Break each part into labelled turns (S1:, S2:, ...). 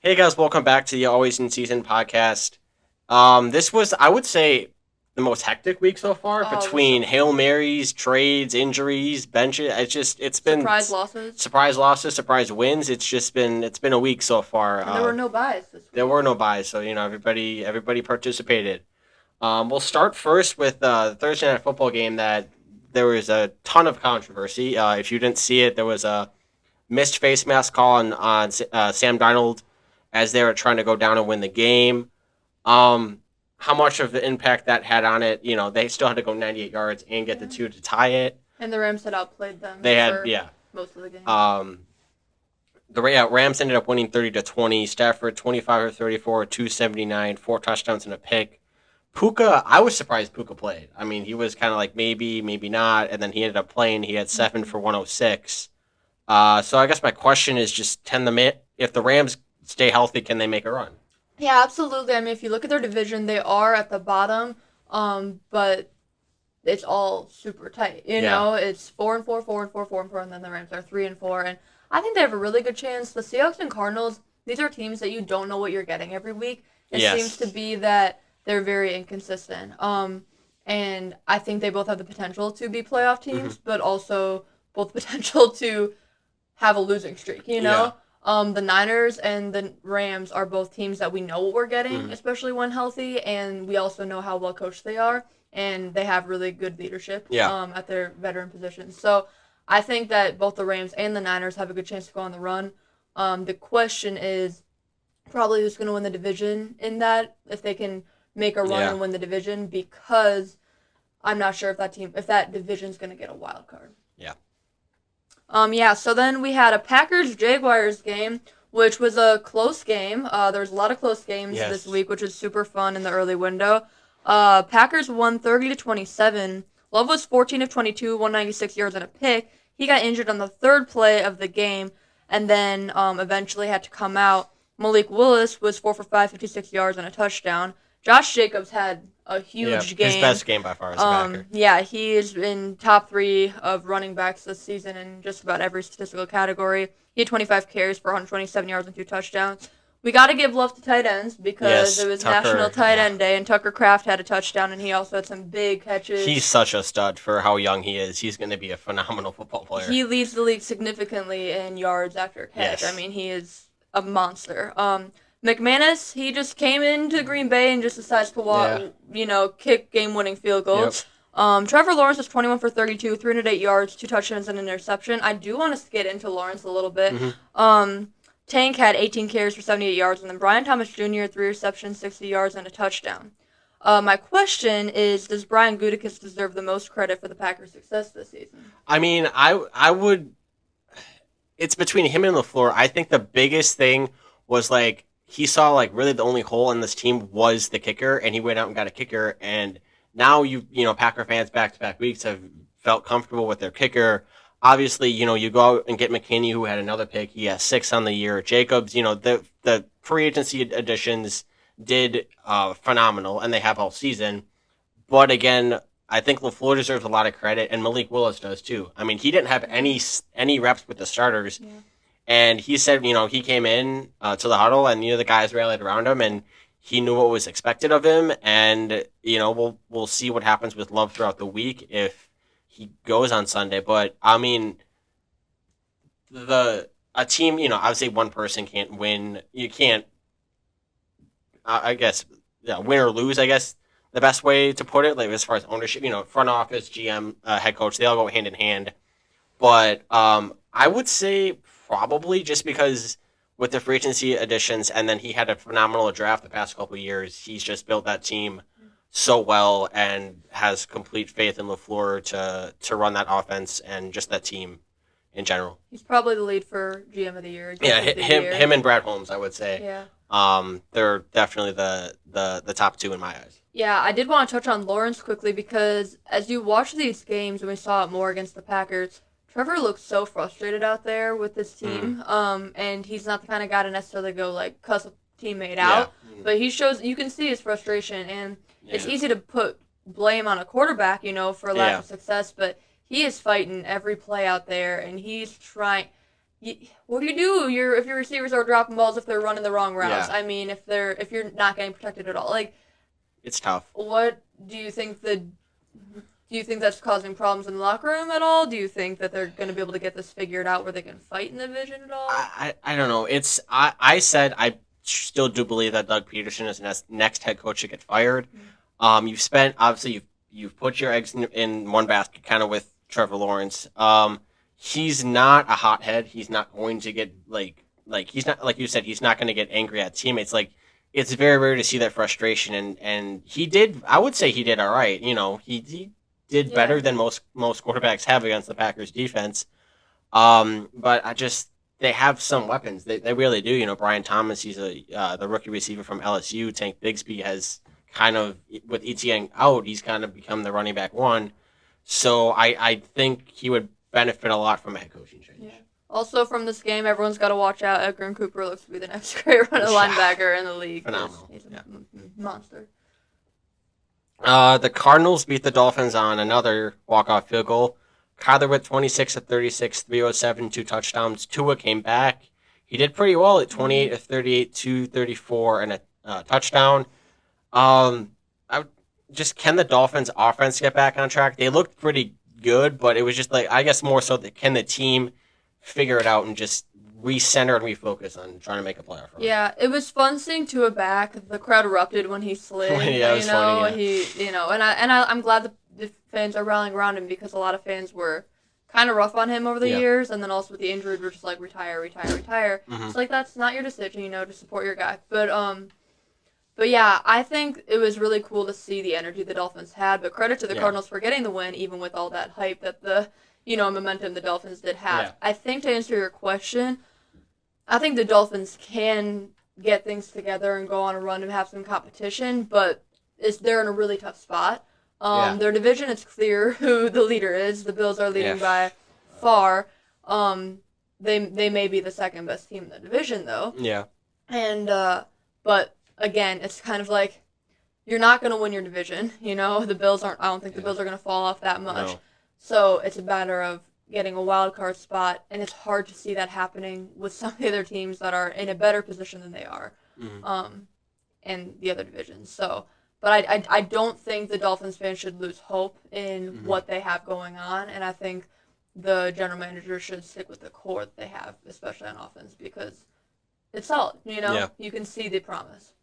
S1: Hey guys, welcome back to the Always in Season podcast. This was, I would say, the most hectic week so far
S2: Oh, it was so
S1: between
S2: much.
S1: Hail Marys, trades, injuries, benches. It's been
S2: Surprise losses.
S1: surprise losses, surprise wins. It's been a week so far.
S2: And there were no buys this
S1: There
S2: week.
S1: were no buys, so everybody participated. We'll start first with the Thursday night football game that there was a ton of controversy. If you didn't see it, there was a missed face mask call on Sam Darnold as they were trying to go down and win the game. How much of the impact that had on it? They still had to go 98 yards and get the
S2: Yeah.
S1: two to tie it.
S2: And the Rams had outplayed them
S1: They had,
S2: for
S1: yeah.
S2: most of the game.
S1: The Rams ended up winning 30-20. Stafford 25 or 34, 279, 4 touchdowns and a pick. Puka, I was surprised Puka played. I mean, he was kind of like maybe, maybe not, and then he ended up playing. He had 7 for 106. So I guess my question is just if the Rams stay healthy, can they make a run?
S2: Yeah, absolutely. I mean, if you look at their division, they are at the bottom, but it's all super tight.
S1: Yeah.
S2: It's 4-4, 4-4, 4-4, and then the Rams are 3-4, and I think they have a really good chance. The Seahawks and Cardinals, these are teams that you don't know what you're getting every week. It seems to
S1: Yes.
S2: be that they're very inconsistent. And I think they both have the potential to be playoff
S1: Hmm.
S2: teams, but also both potential to have a losing streak.
S1: Yeah.
S2: The Niners and the Rams are both teams that we know what we're getting,
S1: Hmm.
S2: especially when healthy, and we also know how well coached they are, and they have really good leadership
S1: Yeah.
S2: at their veteran positions. So I think that both the Rams and the Niners have a good chance to go on the run. The question is probably who's going to win the division in that, if they can make a run
S1: Yeah.
S2: and win the division, because I'm not sure if that division's going to get a wild card.
S1: Yeah.
S2: Yeah, so then we had a Packers Jaguars game, which was a close game. There was a lot of close games this
S1: Yes.
S2: week, which was super fun in the early window. Packers won 30-27. Love was 14 of 22, 196 yards and a pick. He got injured on the third play of the game, and then eventually had to come out. Malik Willis was 4 for 5, 56 yards and a touchdown. Josh Jacobs had a
S1: Yeah.
S2: huge
S1: His
S2: game.
S1: best game by far as a Packer.
S2: Yeah, he is in top 3 of running backs this season in just about every statistical category. He had 25 carries for 127 yards and 2 touchdowns. We got to give love to tight ends because
S1: Yes.
S2: it was National
S1: Tucker.
S2: Tight
S1: Yeah.
S2: End Day, and Tucker Kraft had a touchdown, and he also had some big catches.
S1: He's such a stud for how young he is. He's going to be a phenomenal football player.
S2: He leads the league significantly in yards after catch. I
S1: Yes.
S2: mean, he is a monster. McManus, he just came into Green Bay and just decides to kick game-winning field
S1: Yep.
S2: goals. Trevor Lawrence was 21 for 32, 308 yards, 2 touchdowns, and an interception. I do want to get into Lawrence a little bit.
S1: Hmm.
S2: Tank had 18 carries for 78 yards, and then Brian Thomas Jr. 3 receptions, 60 yards, and a touchdown. My question is, does Brian Gutekunst deserve the most credit for the Packers' success this season?
S1: I mean, I would. It's between him and LaFleur. I think the biggest thing was like he saw like really the only hole in this team was the kicker, and he went out and got a kicker. And now Packer fans back to back weeks have felt comfortable with their kicker. Obviously, you go out and get McKinney, who had another pick. He has 6 on the year. Jacobs, the free agency additions did phenomenal, and they have all season. But again, I think LaFleur deserves a lot of credit, and Malik Willis does too. I mean, he didn't have any reps with the starters,
S2: Yeah.
S1: and he said, he came in to the huddle, and the guys rallied around him, and he knew what was expected of him, and we'll see what happens with Love throughout the week if he goes on Sunday. But I mean, a team, I would say one person can't win. You can't, I guess, yeah, win or lose. I guess the best way to put it, like as far as ownership, front office, GM, head coach, they all go hand in hand. But I would say probably just because with the free agency additions, and then he had a phenomenal draft the past couple of years. He's just built that team so well and has complete faith in LaFleur to run that offense and just that team in general.
S2: He's probably the lead for GM of the year.
S1: Yeah,
S2: Coach of the
S1: him
S2: year.
S1: him and Brad Holmes, I would say.
S2: Yeah.
S1: They're definitely the top 2 in my eyes.
S2: Yeah, I did want to touch on Lawrence quickly because as you watch these games, and we saw it more against the Packers, Trevor looks so frustrated out there with his team. And he's not the kind of guy to necessarily go like cuss a teammate out, but you can see his frustration, and it's
S1: Yeah.
S2: easy to put blame on a quarterback, for lack
S1: Yeah.
S2: of success, but he is fighting every play out there, and he's trying. what do you do? If your receivers are dropping balls if they're running the wrong routes.
S1: Yeah,
S2: I mean, if you're not getting protected at all. Like,
S1: it's tough.
S2: what do you think do you think that's causing problems in the locker room at all? Do you think that they're going to be able to get this figured out where they can fight in the division at all?
S1: I don't know. I said I still do believe that Doug Peterson is the next head coach to get fired. You've spent obviously you've put your eggs in one basket, kind of with Trevor Lawrence. He's not a hothead. He's not going to get he's not like you said. He's not going to get angry at teammates. Like it's very rare to see that frustration, and he did. I would say he did all right. You know, he did
S2: Yeah.
S1: better than most quarterbacks have against the Packers defense. But they have some weapons. They really do. You know, Brian Thomas, he's the rookie receiver from LSU. Tank Bigsby has kind of, with ETN out, he's kind of become the running back one. So I think he would benefit a lot from a head coaching change.
S2: Yeah. Also, from this game, everyone's got to watch out. Edgar Cooper looks to be the next great running linebacker in the league.
S1: Phenomenal.
S2: He's a monster.
S1: The Cardinals beat the Dolphins on another walk-off field goal. Kyler with 26 of 36, 307, 2 touchdowns. Tua came back. He did pretty well at 28 of 38, 234, and a touchdown. Can the Dolphins offense get back on track? They looked pretty good, but it was just like, I guess more so that can the team figure it out and just recenter and refocus on trying to make a playoff run?
S2: Yeah, it was fun seeing Tua back. The crowd erupted when he slid.
S1: Yeah, it was funny, yeah.
S2: I'm glad the fans are rallying around him because a lot of fans were kind of rough on him over the years, and then also with the injury, we're just like retire.
S1: Mm-hmm.
S2: It's like that's not your decision, to support your guy. But yeah, I think it was really cool to see the energy the Dolphins had. But credit to the Cardinals for getting the win, even with all that hype that the momentum the Dolphins did have.
S1: Yeah.
S2: I think to answer your question, I think the Dolphins can get things together and go on a run and have some competition, but they're in a really tough spot. Their division, it's clear who the leader is. The Bills are leading by far. They may be the second best team in the division, though.
S1: Yeah.
S2: And but again, it's kind of like you're not going to win your division. The Bills aren't. I don't think the Bills are going to fall off that much.
S1: No.
S2: So it's a matter of getting a wild card spot, and it's hard to see that happening with some of the other teams that are in a better position than they are, in the other divisions. So, but I don't think the Dolphins fans should lose hope in what they have going on, and I think the general manager should stick with the core that they have, especially on offense, because it's solid. You can see the promise.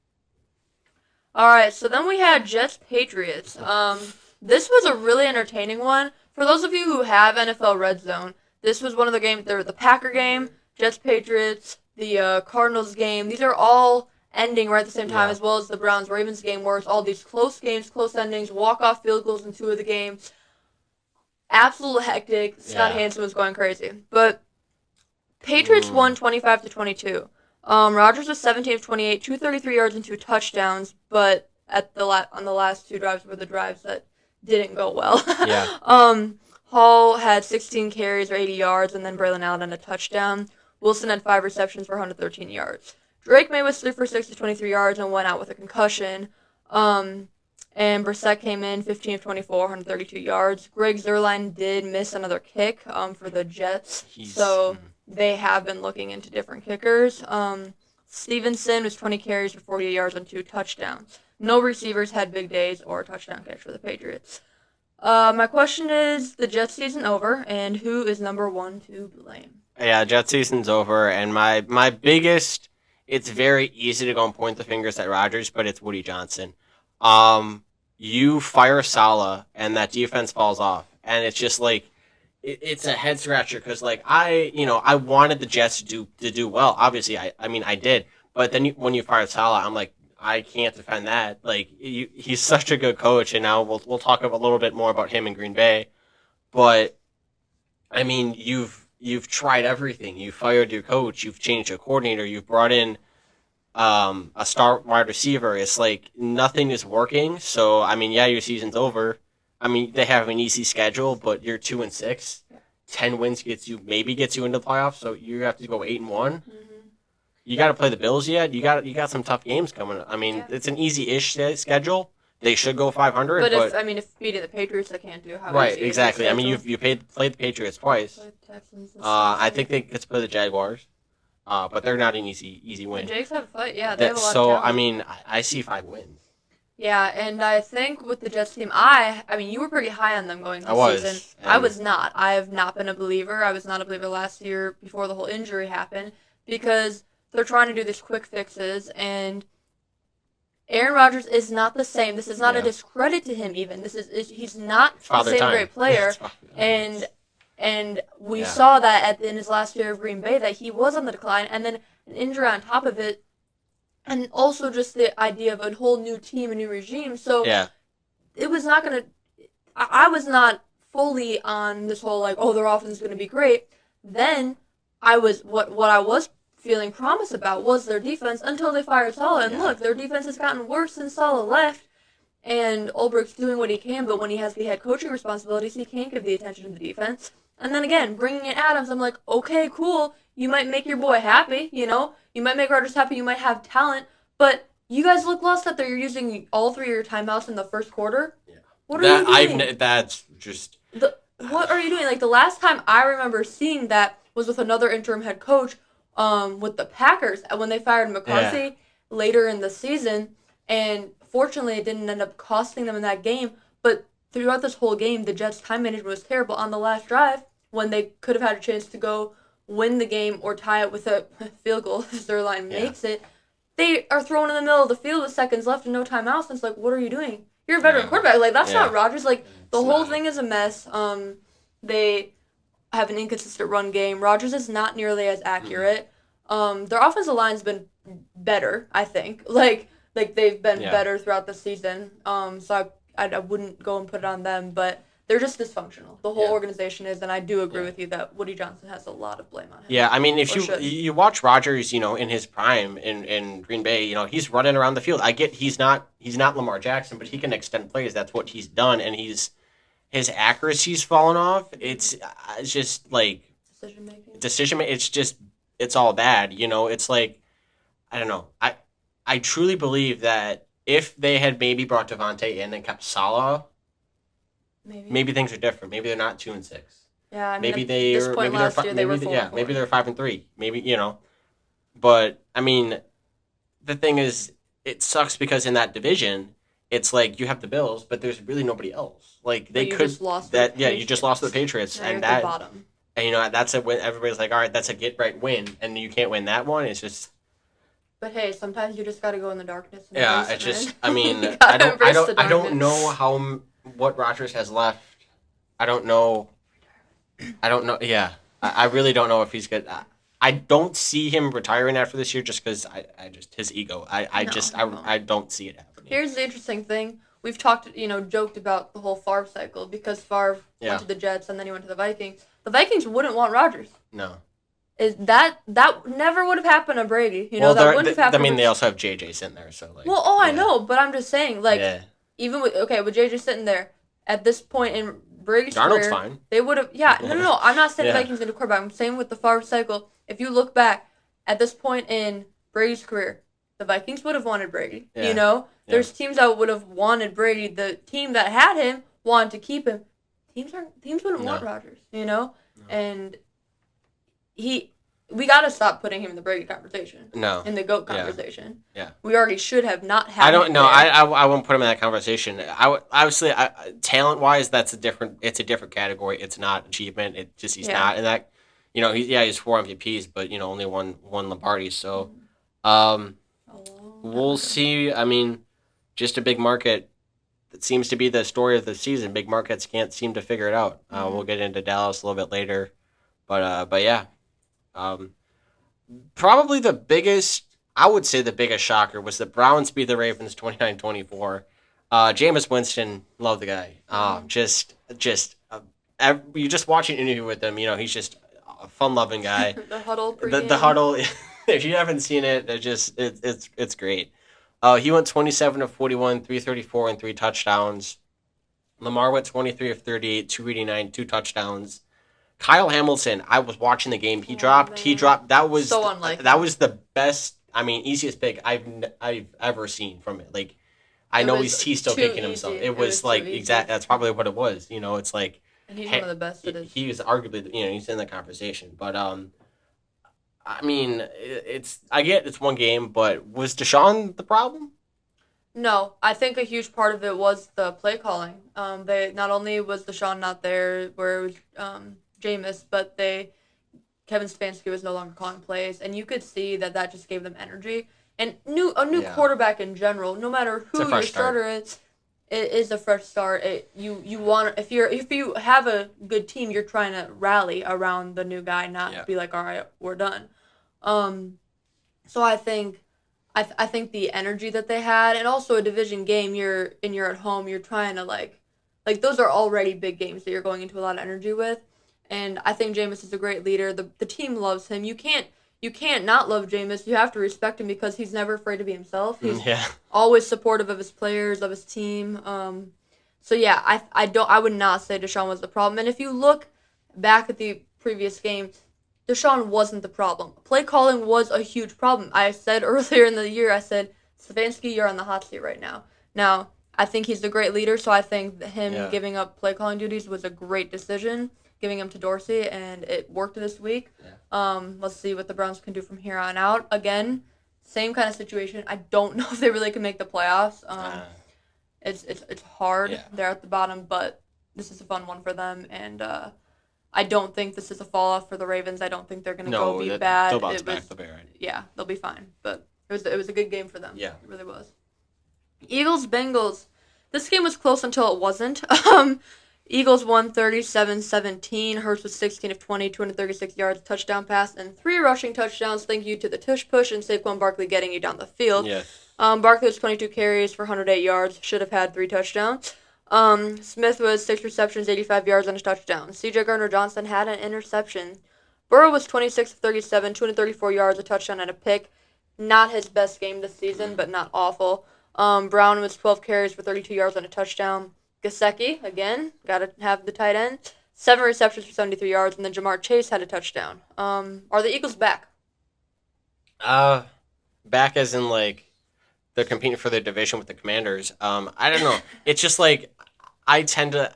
S2: All right, so then we had Jets Patriots. This was a really entertaining one. For those of you who have NFL Red Zone, this was one of the games. There was the Packer game, Jets Patriots, the Cardinals game. These are all ending right at the same time, as well as the Browns Ravens game, where it's all these close games, close endings, walk-off field goals in 2 of the games. Absolute hectic. Scott Hansen was going crazy. But Patriots won 25-22. Rodgers was 17 of 28, 233 yards and 2 touchdowns, but on the last 2 drives were the drives that didn't go well. Hall had 16 carries or 80 yards, and then Braylon Allen had a touchdown. Wilson had 5 receptions for 113 yards. Drake May was 3 for 6 to 23 yards and went out with a concussion. And Brissett came in 15 of 24, 132 yards. Greg Zuerlein did miss another kick for the Jets, so they have been looking into different kickers. Stevenson was 20 carries for 48 yards and 2 touchdowns. No receivers had big days or a touchdown catch for the Patriots. My question is, the Jets season over, and who is number 1 to blame?
S1: Yeah, Jets season's over, and my biggest, it's very easy to go and point the fingers at Rodgers, but it's Woody Johnson. You fire Saleh, and that defense falls off, and it's just like, it's a head scratcher, because like I wanted the Jets to do well. Obviously, I did, but then when you fire Saleh, I'm like, I can't defend that. Like he's such a good coach, and now we'll talk a little bit more about him in Green Bay. But I mean, you've tried everything. You fired your coach. You've changed your coordinator. You've brought in a star wide receiver. It's like nothing is working. So I mean, your season's over. I mean, they have an easy schedule, but you're 2-6. 10 wins gets you into the playoffs. So you have to go 8-1. You got to play the Bills yet. You got some tough games coming up. I mean, it's an easy-ish schedule. they should go 500.
S2: But
S1: But
S2: if beating the Patriots, they can't do how
S1: right,
S2: easy is their
S1: exactly. I mean,
S2: schedule?
S1: played the Patriots twice.
S2: Play the Texans and
S1: I
S2: stuff.
S1: think they could play the Jaguars. But they're not an easy
S2: The
S1: win.
S2: Jags have a fight. Yeah, they have
S1: That
S2: a lot of
S1: so I
S2: talent.
S1: mean I see 5 wins.
S2: Yeah, and I think with the Jets team, I mean, you were pretty high on them going
S1: I
S2: this season.
S1: was,
S2: I
S1: and
S2: was not. I have not been a believer. I was not a believer last year before the whole injury happened because they're trying to do these quick fixes, and Aaron Rodgers is not the same. This is not a
S1: yeah,
S2: discredit to him. Even he's not
S1: it's
S2: the
S1: father
S2: same
S1: time.
S2: great player,
S1: It's father time.
S2: and and we
S1: Yeah,
S2: saw that in his last year of Green Bay that he was on the decline, and then an injury on top of it, and also just the idea of a whole new team, a new regime. So
S1: yeah,
S2: it was not gonna. I was not fully on this whole like, oh, their offense is gonna be great. Then I was what I was feeling promise about was their defense until they fired Saleh. And
S1: yeah,
S2: look, their defense has gotten worse since Saleh left. And Ulbricht's doing what he can, but when he has the head coaching responsibilities, he can't give the attention to the defense. And then again, bringing in Adams, I'm like, okay, cool. You might make your boy happy, you know? You might make Rodgers happy, you might have talent, but you guys look lost that they're using all three of your timeouts in the first quarter.
S1: yeah.
S2: What are you doing?
S1: That's just
S2: What are you doing? Like the last time I remember seeing that was with another interim head coach, with the Packers when they fired McCarthy
S1: yeah,
S2: later in the season, and fortunately it didn't end up costing them in that game. But throughout this whole game, the Jets' time management was terrible. On the last drive, when they could have had a chance to go win the game or tie it with a field goal, if their line
S1: yeah,
S2: makes it, they are thrown in the middle of the field with seconds left and no timeouts. And it's like, what are you doing? You're a veteran
S1: yeah,
S2: quarterback. Like that's
S1: yeah.
S2: not Rodgers. Like the
S1: It's
S2: whole
S1: not.
S2: thing is a mess. They have an inconsistent run game. Rodgers is not nearly as
S1: Mm.
S2: accurate. Their offensive line's been better, I think. Like they've been
S1: Yeah,
S2: better throughout the season. So I wouldn't go and put it on them, but they're just dysfunctional. The whole
S1: yeah,
S2: organization is, and I do agree
S1: yeah.
S2: with you that Woody Johnson has a lot of blame on him,
S1: Yeah, I mean, if
S2: or should.
S1: you watch Rodgers, in his prime in Green Bay, he's running around the field. I get he's not Lamar Jackson, but he can extend plays. That's what he's done, and his accuracy's fallen off. It's just like
S2: Decision making.
S1: decision. It's just it's all bad. It's like I don't know. I truly believe that if they had maybe brought Devontae in and kept Salah,
S2: Maybe.
S1: maybe things are different. Maybe they're not 2-6.
S2: Yeah, I mean,
S1: Maybe
S2: at this point last year they were 4-4.
S1: maybe they're 5-3. Maybe. But I mean, the thing is, it sucks because in that division, it's like you have the Bills, but there's really nobody else. Like
S2: But
S1: they
S2: you
S1: could
S2: just lost to the
S1: that yeah, you just lost to the
S2: Patriots.
S1: Patriots,
S2: Now you're
S1: and
S2: at the bottom.
S1: that's a win. Everybody's like, all right, that's a get right win, and you can't win that one. It's just
S2: But hey, sometimes you just gotta go in the darkness. And
S1: yeah,
S2: embrace
S1: it's
S2: it,
S1: just
S2: man.
S1: I mean,
S2: You gotta embrace the
S1: I don't
S2: darkness.
S1: know what Rodgers has left. I don't know. I don't know. Yeah, I really don't know if he's good. I don't see him retiring after this year just because I just his ego.
S2: No, he won't.
S1: I don't see it happening.
S2: Here's the interesting thing. We've talked, joked about the whole Favre cycle because Favre
S1: Yeah.
S2: went to the Jets and then he went to the Vikings. The Vikings wouldn't want Rodgers.
S1: No.
S2: Is that never would have happened to Brady?
S1: Well,
S2: That wouldn't have happened.
S1: I mean, they also have JJ sitting there, so like.
S2: Well, I
S1: yeah.
S2: know, but I'm just saying, like,
S1: Yeah.
S2: even with JJ sitting there at this point in Brady's
S1: Darnold's
S2: career,
S1: fine.
S2: they would have. Yeah, no. I'm not saying
S1: Yeah.
S2: the Vikings need a quarterback. I'm saying with the Favre cycle, if you look back at this point in Brady's career, the Vikings would have wanted Brady.
S1: Yeah.
S2: There's teams that would have wanted Brady. The team that had him wanted to keep him. Teams wouldn't want
S1: No.
S2: Rodgers. And we got to stop putting him in the Brady conversation.
S1: No.
S2: In the GOAT
S1: Yeah.
S2: conversation.
S1: Yeah.
S2: We already should have not had.
S1: I don't
S2: him
S1: know.
S2: there.
S1: I won't put him in that conversation. Obviously, talent wise, it's a different category. It's not achievement. It just he's
S2: Yeah.
S1: not in that. He's 4 MVPs, but only one Lombardi. So, we'll
S2: Okay.
S1: see. I mean, just a big market. That seems to be the story of the season. Big markets can't seem to figure it out. We'll get into Dallas a little bit later, but yeah. Um, Probably I would say the biggest shocker was the Browns beat the Ravens 29-24. Jameis Winston, love the guy. You just watch an interview with him, he's just a fun-loving guy.
S2: The huddle.
S1: The huddle, if you haven't seen it, it's great. He went 27 of 41, 334, and 3 touchdowns. Lamar went 23 of 38, 289, 2 touchdowns. Kyle Hamilton, I was watching the game. He dropped. That was
S2: So unlike
S1: that
S2: him.
S1: was the best. I mean, easiest pick I've ever seen from it. Like, I
S2: It
S1: know
S2: was
S1: he's still
S2: too
S1: kicking
S2: easy.
S1: himself. It
S2: It was
S1: was
S2: too
S1: like
S2: easy.
S1: exact. That's probably what it was. It's like
S2: And he's one of the best at his.
S1: he was arguably he's in the conversation. But I mean it's I get it's one game, but was Deshaun the problem?
S2: No, I think a huge part of it was the play calling. They not only was Deshaun not there where it was Jameis, but Kevin Stefanski was no longer calling plays, and you could see that that just gave them energy. And a new
S1: Yeah,
S2: quarterback in general, no matter
S1: it's a
S2: who your
S1: fresh start.
S2: starter is, it is a fresh start. You want if you have a good team, you're trying to rally around the new guy, not
S1: Yeah,
S2: be like, all right, we're done. Um, so I think the energy that they had, and also a division game, you're at home, you're trying to like those are already big games that you're going into a lot of energy with, and I think Jameis is a great leader. The team loves him. You can't not love Jameis. You have to respect him because he's never afraid to be himself. He's
S1: yeah.
S2: always supportive of his players, of his team. So yeah, I would not say Deshaun was the problem. And if you look back at the previous game, Deshaun wasn't the problem. Play calling was a huge problem. I said earlier in the year, I said, Stefanski, you're on the hot seat right now. Now, I think he's a great leader, so I think him
S1: Yeah.
S2: giving up play calling duties was a great decision, giving him to Dorsey, and it worked this week.
S1: Yeah.
S2: Let's see what the Browns can do from here on out. Again, same kind of situation. I don't know if they really can make the playoffs. It's hard.
S1: Yeah.
S2: They're at the bottom, but this is a fun one for them, and I don't think this is a fall off for the Ravens. I don't think they're gonna go
S1: No,
S2: be
S1: they'll
S2: bad.
S1: bounce
S2: It
S1: back.
S2: was
S1: They'll be all right.
S2: yeah, they'll be fine. But it was a good game for them.
S1: Yeah.
S2: It really was. Eagles Bengals. This game was close until it wasn't. Eagles won 37-17. Hurts was 16 of 20, 236 yards, touchdown pass, and 3 rushing touchdowns. Thank you to the tush push and Saquon Barkley getting you down the field.
S1: Yes.
S2: Barkley was 22 carries for 108 yards. Should have had 3 touchdowns. Smith was 6 receptions, 85 yards, and a touchdown. C.J. Gardner-Johnson had an interception. Burrow was 26 of 37, 234 yards, a touchdown, and a pick. Not his best game this season, but not awful. Brown was 12 carries for 32 yards and a touchdown. Gasecki, again, got to have the tight end. 7 receptions for 73 yards, and then Jamar Chase had a touchdown. Are the Eagles back?
S1: Back as in like they're competing for their division with the Commanders. I don't know. It's just like I tend to.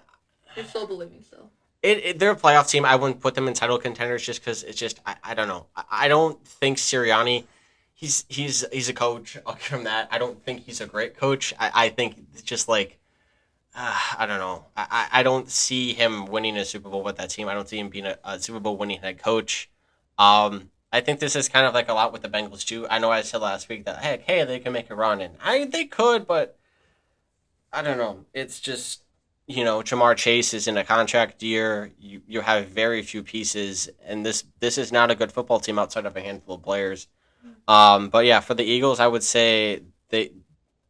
S2: You're still believing so.
S1: They're a playoff team. I wouldn't put them in title contenders just because it's just I don't know. I don't think Sirianni. He's a coach. I'll give him that. I don't think he's a great coach. I think it's just like I don't know. I don't see him winning a Super Bowl with that team. I don't see him being a Super Bowl winning head coach. I think this is kind of like a lot with the Bengals too. I know I said last week that hey they can make a run and they could, but I don't know. It's just Jamar Chase is in a contract year. You have very few pieces, and this is not a good football team outside of a handful of players. But yeah, for the Eagles, I would say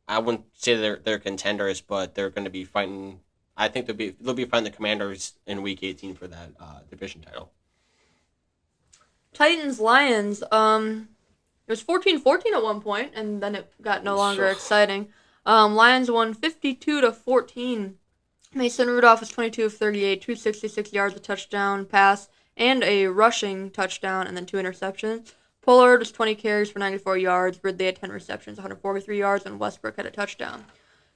S1: I wouldn't say they're contenders, but they're going to be fighting. I think they'll be fighting the Commanders in Week 18 for that division title.
S2: Titans Lions. It was 14-14 at one point, and then it got no longer exciting. Lions won 52-14. Mason Rudolph was 22 of 38, 266 yards, a touchdown pass, and a rushing touchdown, and then 2 interceptions. Pollard was 20 carries for 94 yards. Ridley had 10 receptions, 143 yards, and Westbrook had a touchdown.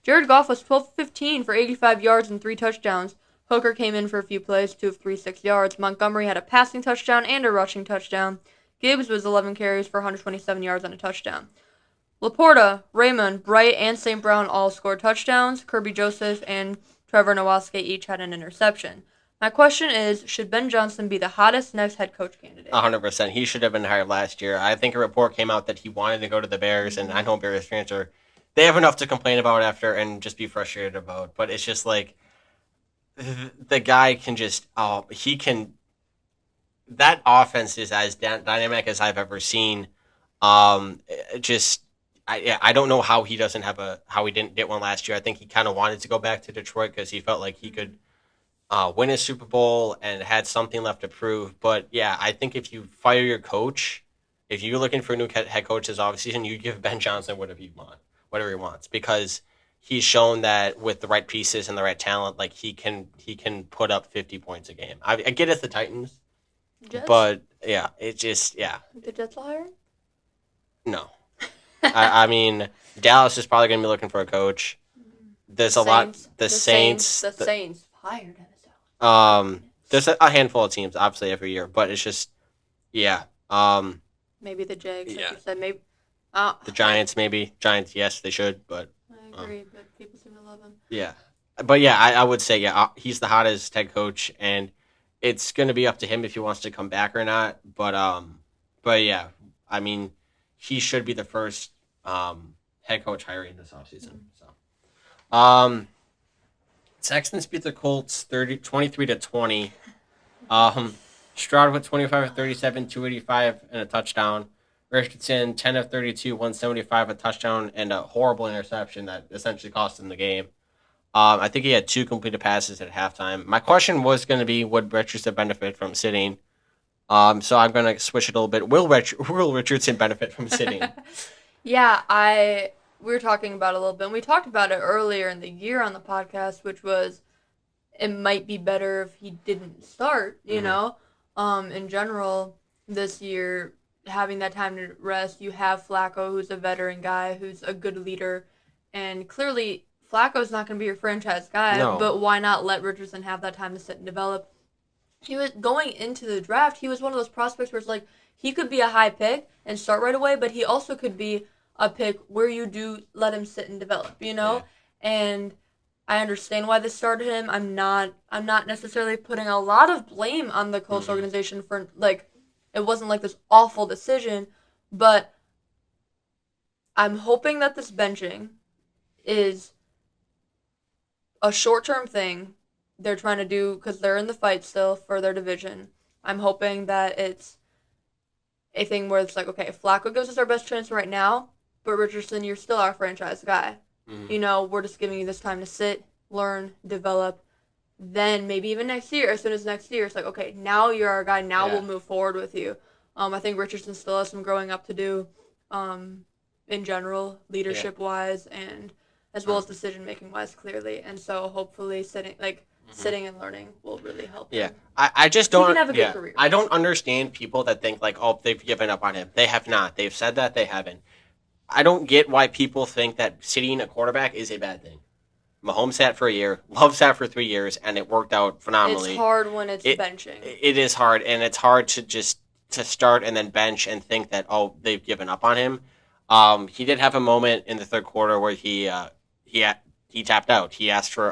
S2: Jared Goff was 12-15 for 85 yards and 3 touchdowns. Hooker came in for a few plays, 2 of 3, 6 yards. Montgomery had a passing touchdown and a rushing touchdown. Gibbs was 11 carries for 127 yards and a touchdown. Laporta, Raymond, Bright, and St. Brown all scored touchdowns. Kirby Joseph and Trevor Nowaske each had an interception. My question is, should Ben Johnson be the hottest next head coach candidate?
S1: 100%. He should have been hired last year. I think a report came out that he wanted to go to the Bears, and I know Bears fans they have enough to complain about after and just be frustrated about. But it's just like the guy can just he can. That offense is as dynamic as I've ever seen. Just I don't know how he didn't get one last year. I think he kind of wanted to go back to Detroit because he felt like he could win a Super Bowl and had something left to prove. But yeah, I think if you fire your coach, if you're looking for a new head coach this offseason, you give Ben Johnson whatever he wants, because he's shown that with the right pieces and the right talent, like he can put up 50 points a game. I get it's the Titans,
S2: Jets?
S1: but yeah, it just
S2: The Jets will hire him?
S1: no. I mean, Dallas is probably going to be looking for a coach. There's a lot. The Saints.
S2: The Saints fired
S1: There's a handful of teams, obviously, every year, but it's just, yeah.
S2: Maybe the Jags, like
S1: Yeah.
S2: you said. Maybe
S1: The Giants, maybe. Giants, yes, they should, but.
S2: I agree, but people seem to love him.
S1: Yeah. But yeah, I would say, yeah, he's the hottest head coach, and it's going to be up to him if he wants to come back or not. But yeah, I mean, he should be the first head coach hiring this offseason. So, Texans beat the Colts 23-20. Stroud with 25 of 37, 285 and a touchdown. Richardson 10 of 32, 175, a touchdown and a horrible interception that essentially cost him the game. I think he had 2 completed passes at halftime. My question was going to be, would Richardson benefit from sitting? So I'm going to switch it a little bit. Will Richardson benefit from sitting?
S2: Yeah, we were talking about it a little bit, and we talked about it earlier in the year on the podcast, which was it might be better if he didn't start, you know? In general, this year, having that time to rest, you have Flacco, who's a veteran guy, who's a good leader, and clearly Flacco's not going to be your franchise guy,
S1: No.
S2: but why not let Richardson have that time to sit and develop? He was going into the draft, he was one of those prospects where it's like, he could be a high pick and start right away, but he also could be a pick where you do let him sit and develop, you know?
S1: Yeah.
S2: And I understand why they started him. I'm not necessarily putting a lot of blame on the Colts organization for, like, it wasn't like this awful decision, but I'm hoping that this benching is a short-term thing they're trying to do because they're in the fight still for their division. I'm hoping that it's a thing where it's like, okay, Flacco gives us our best chance right now, but Richardson, you're still our franchise guy. You know, we're just giving you this time to sit, learn, develop. Then maybe even next year, as soon as next year, it's like, okay, now you're our guy. Now we'll move forward with you. I think Richardson still has some growing up to do, in general, leadership-wise, and as well as decision-making wise, clearly. And so hopefully sitting and learning will really help him.
S1: Yeah, I just don't.
S2: He can have a good career.
S1: I don't understand people that think like, oh, they've given up on him. They have not. They've said that they haven't. I don't get why people think that sitting a quarterback is a bad thing. Mahomes sat for a year, Love sat for 3 years, and it worked out phenomenally.
S2: It's hard when it's benching.
S1: It is hard, and it's hard to start and then bench and think that, oh, they've given up on him. He did have a moment in the third quarter where he tapped out. He asked for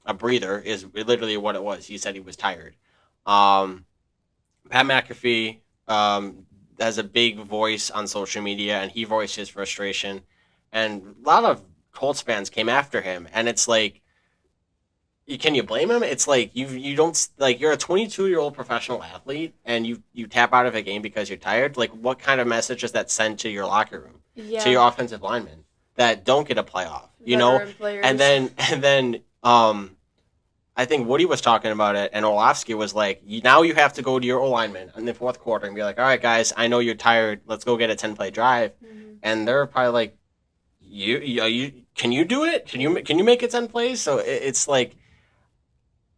S1: a breather. Is literally what it was. He said he was tired. Pat McAfee has a big voice on social media, and he voiced his frustration. And a lot of Colts fans came after him, and it's like, can you blame him? It's like you don't, like, you're a 22-year-old professional athlete, and you tap out of a game because you're tired. Like, what kind of message does that send to your locker room, to your offensive linemen that don't get a playoff? You know, and then I think Woody was talking about it, and Orlovsky was like, now you have to go to your O-lineman in the fourth quarter and be like, all right, guys, I know you're tired. Let's go get a 10-play drive. And they're probably like, you can you do it? Can you make it 10 plays? So it's like,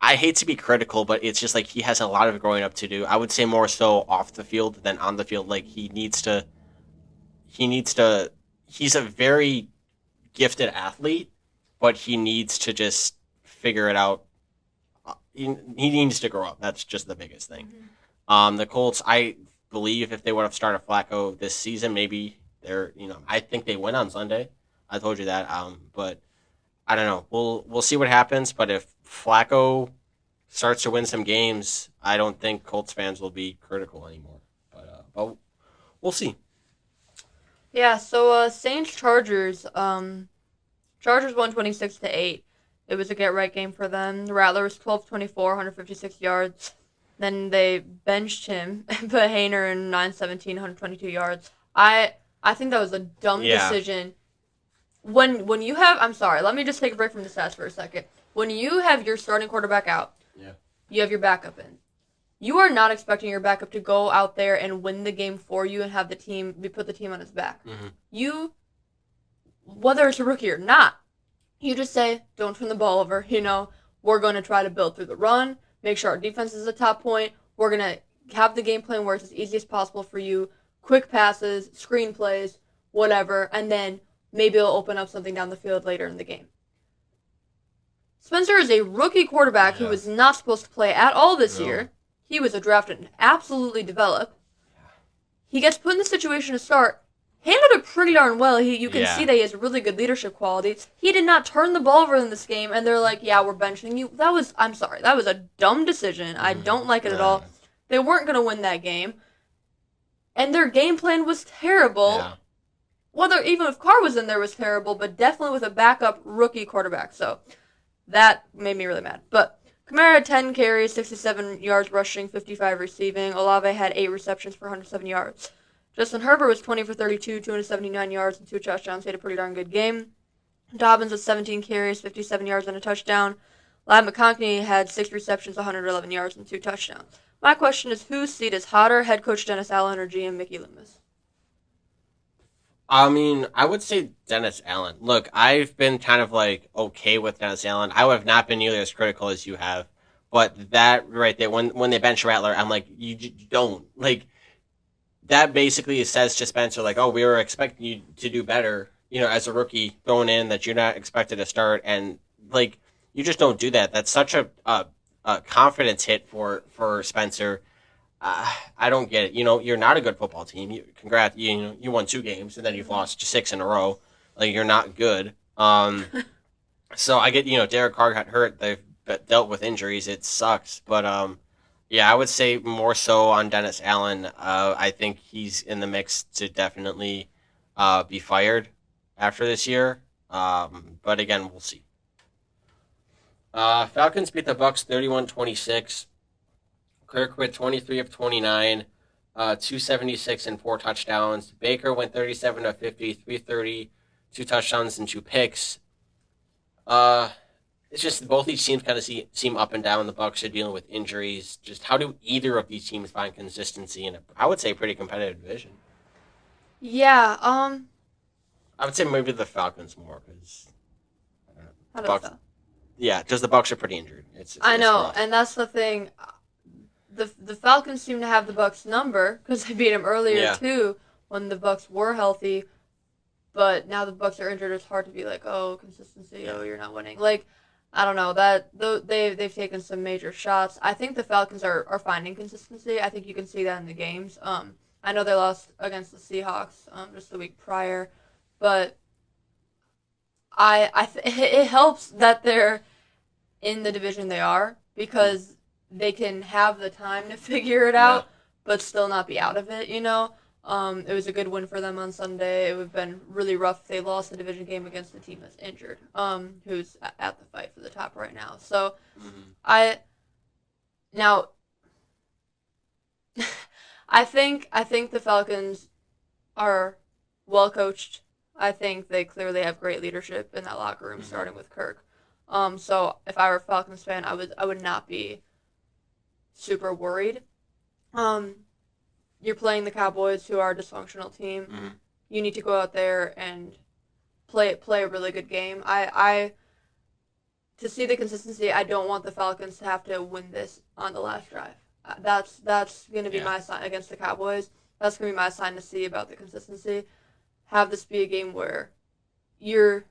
S1: I hate to be critical, but it's just like he has a lot of growing up to do. I would say more so off the field than on the field. Like, he's a very gifted athlete, but he needs to just figure it out. He needs to grow up. That's just the biggest thing. The Colts, I believe if they would have started Flacco this season, maybe I think they win on Sunday. I told you that. But I don't know. We'll see what happens. But if Flacco starts to win some games, I don't think Colts fans will be critical anymore. But we'll see.
S2: Yeah. So Saints Chargers. Chargers won 26-8. It was a get-right game for them. The Rattlers 12-24, 156 yards. Then they benched him, put Hayner in 9-17, 122 yards. I think that was a dumb decision. When you have, I'm sorry, let me just take a break from the stats for a second. When you have your starting quarterback out, you have your backup in. You are not expecting your backup to go out there and win the game for you and have put the team on his back. You, whether it's a rookie or not, you just say, don't turn the ball over. We're going to try to build through the run, make sure our defense is a top point. We're going to have the game plan where it's as easy as possible for you. Quick passes, screen plays, whatever, and then maybe it'll open up something down the field later in the game. Spencer is a rookie quarterback who
S1: Yeah.
S2: was not supposed to play at all this
S1: No.
S2: year. He was a drafted and absolutely develop. He gets put in the situation to start, handled it pretty darn well. You can
S1: Yeah.
S2: see that he has really good leadership qualities. He did not turn the ball over in this game, and they're like, "Yeah, we're benching you." I'm sorry, that was a dumb decision. I don't like it at all. They weren't gonna win that game, and their game plan was terrible.
S1: Yeah.
S2: Whether even if Carr was in there was terrible, but definitely with a backup rookie quarterback. So that made me really mad. But Kamara had 10 carries, 67 yards rushing, 55 receiving. Olave had 8 receptions for 107 yards. Justin Herbert was 20 for 32, 279 yards, and 2 touchdowns. He had a pretty darn good game. Dobbins with 17 carries, 57 yards, and a touchdown. Ladd McConkey had 6 receptions, 111 yards, and 2 touchdowns. My question is, whose seat is hotter, head coach Dennis Allen or GM Mickey Loomis?
S1: I mean, I would say Dennis Allen. Look, I've been kind of like okay with Dennis Allen. I would have not been nearly as critical as you have, but that right there, when they bench Rattler, I'm like, you don't like that. Basically, says to Spencer like, oh, we were expecting you to do better, as a rookie going in that you're not expected to start, and like you just don't do that. That's such a confidence hit for Spencer. I don't get it. You're not a good football team. Congrats. You won 2 games and then you've lost 6 in a row. Like you're not good. So I get. Derek Carr got hurt. They've dealt with injuries. It sucks. But yeah, I would say more so on Dennis Allen. I think he's in the mix to definitely be fired after this year. But again, we'll see. Falcons beat the Bucks 31-26. Kirk went 23 of 29, 276 and 4 touchdowns. Baker went 37 of 50, 330, 2 touchdowns and 2 picks. It's just both these teams kind of seem up and down. The Bucks are dealing with injuries. Just how do either of these teams find consistency in I would say, pretty competitive division?
S2: Yeah,
S1: I would say maybe the Falcons more because
S2: how
S1: the
S2: does
S1: Bucks.
S2: that?
S1: Yeah, because the Bucks are pretty injured.
S2: I
S1: It's
S2: know,
S1: rough.
S2: and that's the thing. The Falcons seem to have the Bucks number because they beat them earlier
S1: Yeah.
S2: too when the Bucks were healthy. But now the Bucks are injured. It's hard to be like, oh, consistency. Oh, you're not winning. Like, I don't know that they've taken some major shots. I think the Falcons are finding consistency. I think you can see that in the games. I know they lost against the Seahawks just the week prior, but it helps that they're in the division they are because they can have the time to figure it
S1: Yeah.
S2: out, but still not be out of it. It was a good win for them on Sunday. It would have been really rough if they lost the division game against a team that's injured, who's at the fight for the top right now. So
S1: Mhm.
S2: I now I think the Falcons are well coached. I think they clearly have great leadership in that locker room,
S1: Mhm.
S2: starting with Kirk. So if I were a Falcons fan, I would not be super worried. Um, you're playing the Cowboys, who are a dysfunctional team.
S1: Mhm.
S2: You need to go out there and play a really good game. I to see the consistency, I don't want the Falcons to have to win this on the last drive. That's gonna be
S1: Yeah.
S2: my sign against the Cowboys. That's gonna be my sign to see about the consistency. Have this be a game where you're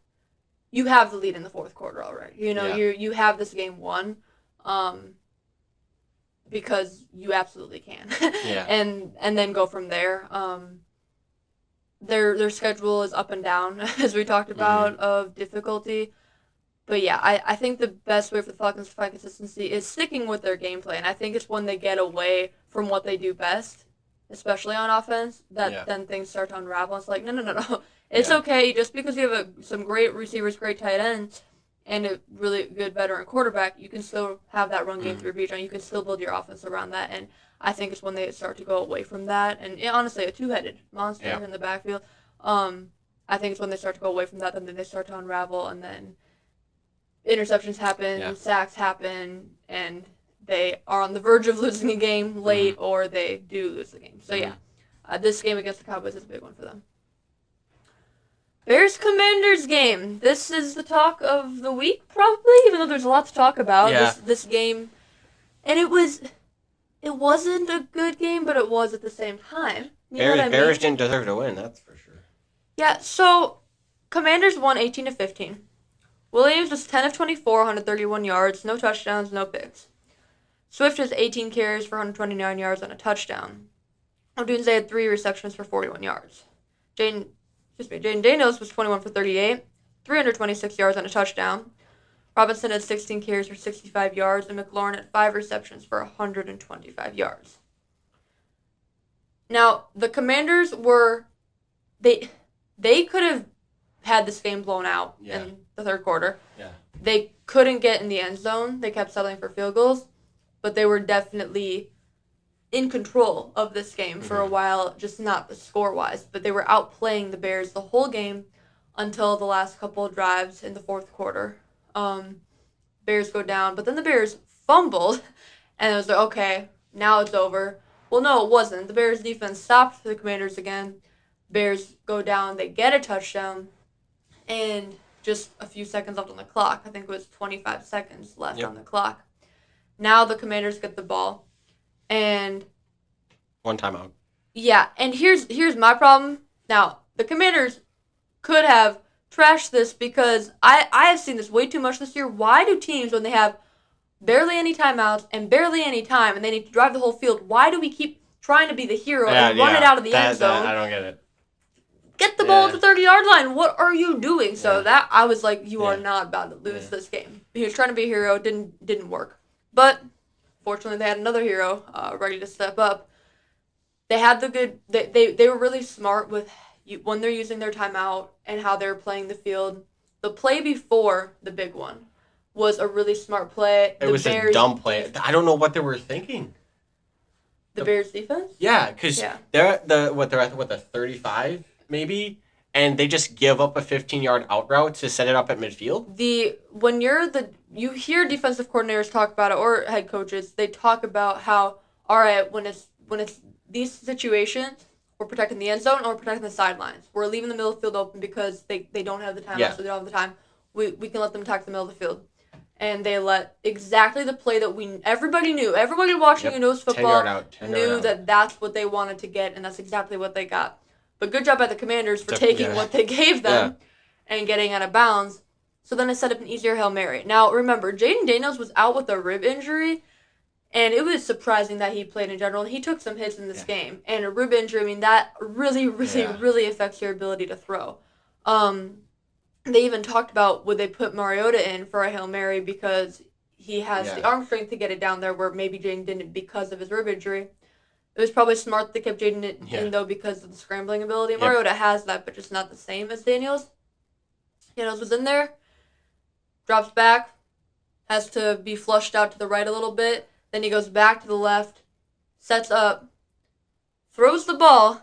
S2: you have the lead in the fourth quarter already.
S1: Yeah.
S2: You have this game won. Um, because you absolutely can.
S1: Yeah.
S2: and then go from there. Their schedule is up and down as we talked about of difficulty. But yeah, I think the best way for the Falcons to find consistency is sticking with their game plan. I think it's when they get away from what they do best, especially on offense, that
S1: Yeah.
S2: then things start to unravel. It's like, no. It's
S1: Yeah.
S2: okay. Just because you have some great receivers, great tight ends, and a really good veteran quarterback, you can still have that run game
S1: Mhm.
S2: through Bijan. You can still build your offense around that. And I think it's when they start to go away from that. And yeah, honestly, a two-headed monster
S1: Yeah.
S2: in the backfield. I think it's when they start to go away from that, then they start to unravel, and then interceptions happen,
S1: Yeah.
S2: sacks happen, and they are on the verge of losing a game late,
S1: Mm-hmm.
S2: or they do lose the game. So yeah, this game against the Cowboys is a big one for them. Bears Commanders game. This is the talk of the week, probably, even though there's a lot to talk about.
S1: Yeah.
S2: This game, and it wasn't a good game, but it was at the same time. You know what I mean?
S1: Bears didn't deserve to win, that's for sure.
S2: Yeah, so Commanders won 18-15. Williams was 10 of 24, 131 yards, no touchdowns, no picks. Swift has 18 carries for 129 yards and a touchdown. Odunze had 3 receptions for 41 yards. Jaden Daniels was 21 for 38, 326 yards and a touchdown. Robinson had 16 carries for 65 yards, and McLaurin had 5 receptions for 125 yards. Now, the Commanders were they could have had this game blown out in the third quarter.
S1: Yeah.
S2: They couldn't get in the end zone. They kept settling for field goals, but they were definitely in control of this game for a while, just not the score-wise, but they were outplaying the Bears the whole game until the last couple of drives in the fourth quarter. Bears go down, but then the Bears fumbled, and it was like, okay, now it's over. Well, no, it wasn't. The Bears defense stopped the Commanders again. Bears go down, they get a touchdown, and just a few seconds left on the clock. I think it was 25 seconds left on the clock. Now the Commanders get the ball, and
S1: one timeout.
S2: Yeah, and here's my problem. Now, the Commanders could have trashed this because I have seen this way too much this year. Why do teams, when they have barely any timeouts and barely any time and they need to drive the whole field, why do we keep trying to be the hero and run it out of the end zone?
S1: I don't get it.
S2: Get the ball at the 30-yard line. What are you doing? So that I was like, you are not about to lose this game. He was trying to be a hero. Didn't work. But fortunately, they had another hero ready to step up. They had the good. They were really smart with when they're using their timeout and how they're playing the field. The play before the big one was a really smart play.
S1: It was a dumb play. I don't know what they were thinking.
S2: The Bears defense?
S1: Yeah, because they're at the 35 maybe, and they just give up a 15-yard out route to set it up at midfield.
S2: You hear defensive coordinators talk about it, or head coaches, they talk about how, all right, when it's these situations, we're protecting the end zone or we're protecting the sidelines. We're leaving the middle of the field open because they don't have the time, so they don't have the time. We can let them attack the middle of the field. And they let exactly the play that everybody knew. Everybody watching who knows football knew that that's what they wanted to get, and that's exactly what they got. But good job by the Commanders for taking what they gave them and getting out of bounds. So then it set up an easier Hail Mary. Now, remember, Jaden Daniels was out with a rib injury, and it was surprising that he played in general. He took some hits in this game. And a rib injury, I mean, that really, really, really affects your ability to throw. They even talked about would they put Mariota in for a Hail Mary because he has the arm strength to get it down there where maybe Jaden didn't because of his rib injury. It was probably smart they kept Jaden in, though, because of the scrambling ability. Mariota has that, but just not the same as Daniels. Daniels was in there, drops back, has to be flushed out to the right a little bit. Then he goes back to the left, sets up, throws the ball.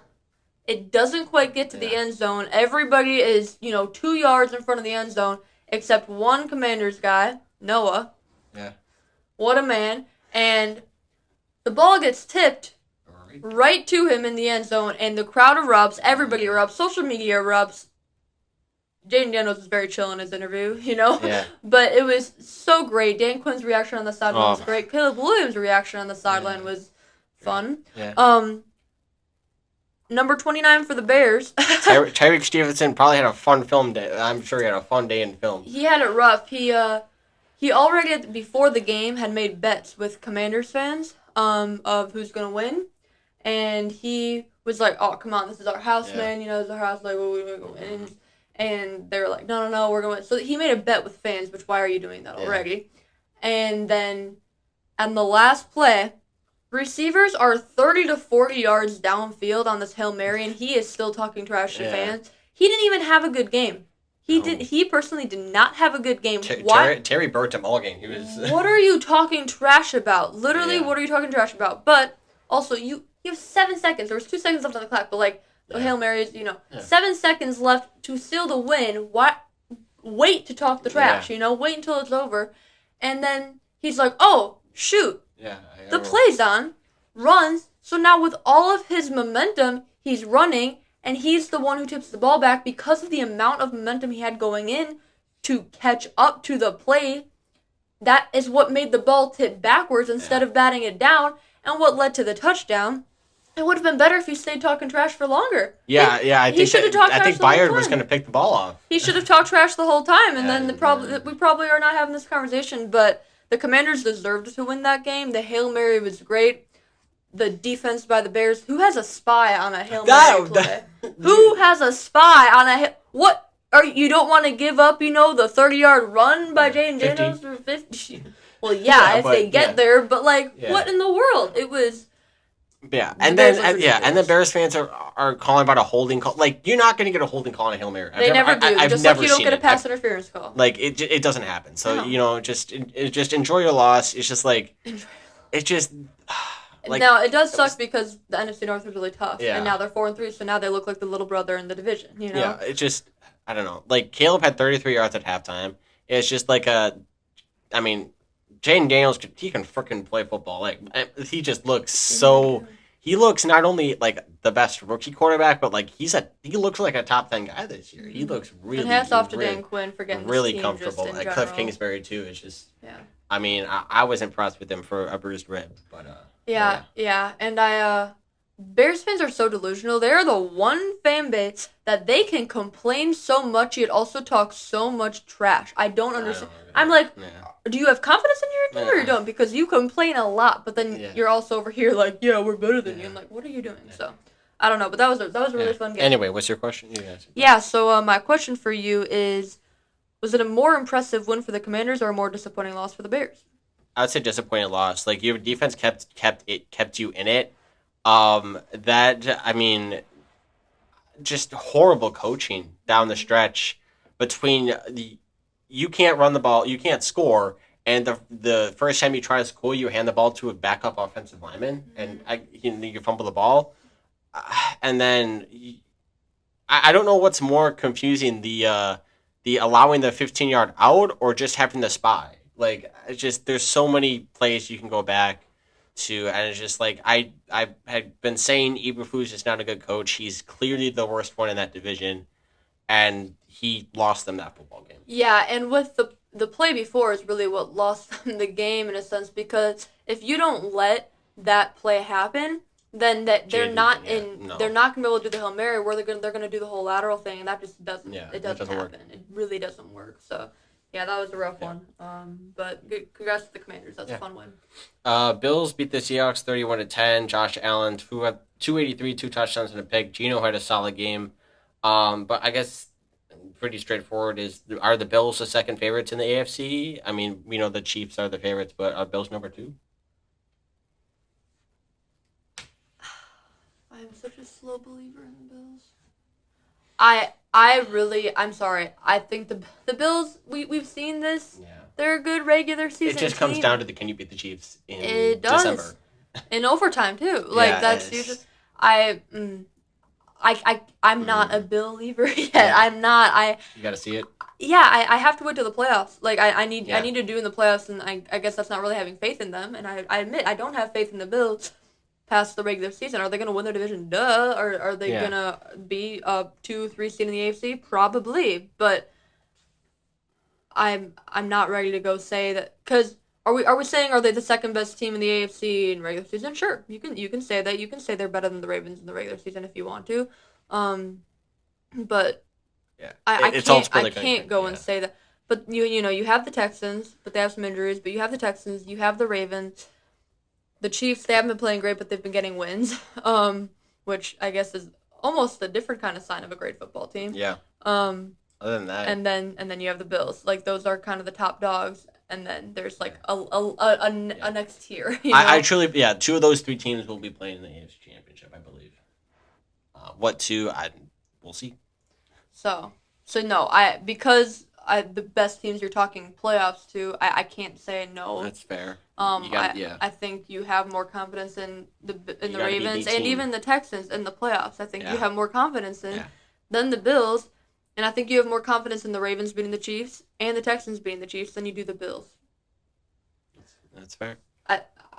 S2: It doesn't quite get to the end zone. Everybody is, 2 yards in front of the end zone, except one Commanders guy, Noah.
S1: Yeah.
S2: What a man. And the ball gets tipped right to him in the end zone, and the crowd erupts. Everybody erupts. Social media erupts. Jaden Daniels was very chill in his interview,
S1: Yeah.
S2: But it was so great. Dan Quinn's reaction on the sideline was great. Caleb Williams' reaction on the sideline was fun.
S1: Yeah.
S2: Number 29 for the Bears.
S1: Tyreek Stevenson probably had a fun film day. I'm sure he had a fun day in film.
S2: He had it rough. He already, before the game, had made bets with Commanders fans of who's going to win. And he was like, oh, come on, this is our house, man. This is our house. Like, we're going to win. And they were like, no, we're going to win. So he made a bet with fans, which why are you doing that already? And then on the last play, receivers are 30 to 40 yards downfield on this Hail Mary, and he is still talking trash to fans. He didn't even have a good game. He personally did not have a good game.
S1: Terry burnt him all game. He was.
S2: What are you talking trash about? Literally, what are you talking trash about? But also, you have 7 seconds. There was 2 seconds left on the clock, but the Hail Marys, 7 seconds left to seal the win. Wait to talk the trash, wait until it's over. And then he's like, oh, shoot.
S1: Yeah.
S2: The play's on, runs, so now with all of his momentum, he's running, and he's the one who tips the ball back because of the amount of momentum he had going in to catch up to the play. That is what made the ball tip backwards instead of batting it down, and what led to the touchdown. It would have been better if he stayed talking trash for longer.
S1: Yeah.
S2: He should have talked
S1: I
S2: trash
S1: think
S2: the whole
S1: Bayard was going
S2: time.
S1: to pick the ball off.
S2: He should have talked trash the whole time, and then
S1: Yeah.
S2: we probably are not having this conversation. But the Commanders deserved to win that game. The Hail Mary was great. The defense by the Bears. Who has a spy on a Hail Mary play? Who has a spy on a what? You don't want to give up? You know the 30-yard run by Jane Daniels for 50. Well, yeah, if they get there, but what in the world? It was.
S1: Yeah,
S2: and then
S1: Bears fans are calling about a holding call. Like, you're not going to get a holding call on a Hail Mary.
S2: They never do.
S1: I've
S2: just
S1: never
S2: like you don't
S1: seen
S2: get a
S1: it.
S2: pass interference call.
S1: Like, it doesn't happen. So
S2: No.
S1: just enjoy your loss. It's just like it's just like
S2: now it does suck because the NFC North was really tough,
S1: Yeah.
S2: and now they're 4-3, so now they look like the little brother in the division. You know.
S1: Yeah, it's just I don't know. Like, Caleb had 33 yards at halftime. It's just like I mean, Jaden Daniels, he can freaking play football. Like, he just looks so. He looks not only like the best rookie quarterback, but like he looks like a top 10 guy this year. He looks really.
S2: And hats off to Dan Quinn for getting
S1: really
S2: this team
S1: comfortable.
S2: Just in
S1: Like Cliff Kingsbury too. It's just.
S2: Yeah.
S1: I mean, I was impressed with him for a bruised rib, but.
S2: Yeah, and Bears fans are so delusional. They're the one fan base that they can complain so much yet also talk so much trash. I don't understand. I'm like, do you have confidence in your team or you don't? Because you complain a lot, but then you're also over here like, yeah, we're better than you. I'm like, what are you doing? So, I don't know, but that was a really fun game.
S1: Anyway, what's your question?
S2: Yeah, so my question for you is, was it a more impressive win for the Commanders or a more disappointing loss for the Bears?
S1: I would say disappointing loss. Like, your defense kept you in it. I mean, just horrible coaching down the stretch between you can't run the ball, you can't score, and the first time you try to score, you hand the ball to a backup offensive lineman, and you fumble the ball, and then I don't know what's more confusing, the allowing the 15-yard out or just having the spy. Like, it's just there's so many plays you can go back to, and it's just like I had been saying Eberflus is not a good coach. He's clearly the worst one in that division, and he lost them that football game.
S2: Yeah, and with the play before is really what lost them the game in a sense, because if you don't let that play happen, then they're not gonna be able to do the Hail Mary where they're gonna do the whole lateral thing, and that just doesn't happen. Work. It really doesn't work. So. Yeah, that was a rough one. But congrats to the Commanders. That's a fun win.
S1: Bills beat the Seahawks 31-10. Josh Allen, 283, 2 touchdowns and a pick. Geno had a solid game. But I guess pretty straightforward are the Bills the second favorites in the AFC? I mean, we know the Chiefs are the favorites, but are Bills number 2?
S2: I'm such a slow believer in the Bills. I'm sorry. I think the Bills, we've seen this. Yeah. They're a good regular season
S1: team. It just comes down to can you beat the Chiefs in December?
S2: In overtime too. Like that's usually I'm not a believer yet. Yeah. I'm not.
S1: You gotta see it.
S2: Yeah, I have to wait till the playoffs. Like I need to do in the playoffs, and I guess that's not really having faith in them. And I admit I don't have faith in the Bills past the regular season. Are they going to win their division? Duh. Or are they going to be a 2-3 seed in the AFC? Probably. But I'm not ready to go say that, because are we saying, are they the second best team in the AFC in regular season? Sure. You can say that. You can say they're better than the Ravens in the regular season if you want to. But I can't go and say that. But you have the Texans, but they have some injuries. But you have the Texans, you have the Ravens. The Chiefs, they haven't been playing great, but they've been getting wins, which I guess is almost a different kind of sign of a great football team.
S1: Yeah. Other than that,
S2: and then you have the Bills. Like, those are kind of the top dogs, and then there's like a next tier. You know?
S1: I truly, 2 of those 3 teams will be playing in the AFC Championship, I believe. What 2? We'll see.
S2: So no, because the best teams you're talking playoffs to, I can't say no.
S1: That's fair.
S2: I think you have more confidence in the Ravens and even the Texans in the playoffs. I think you have more confidence in than the Bills, and I think you have more confidence in the Ravens beating the Chiefs and the Texans beating the Chiefs than you do the Bills.
S1: That's fair.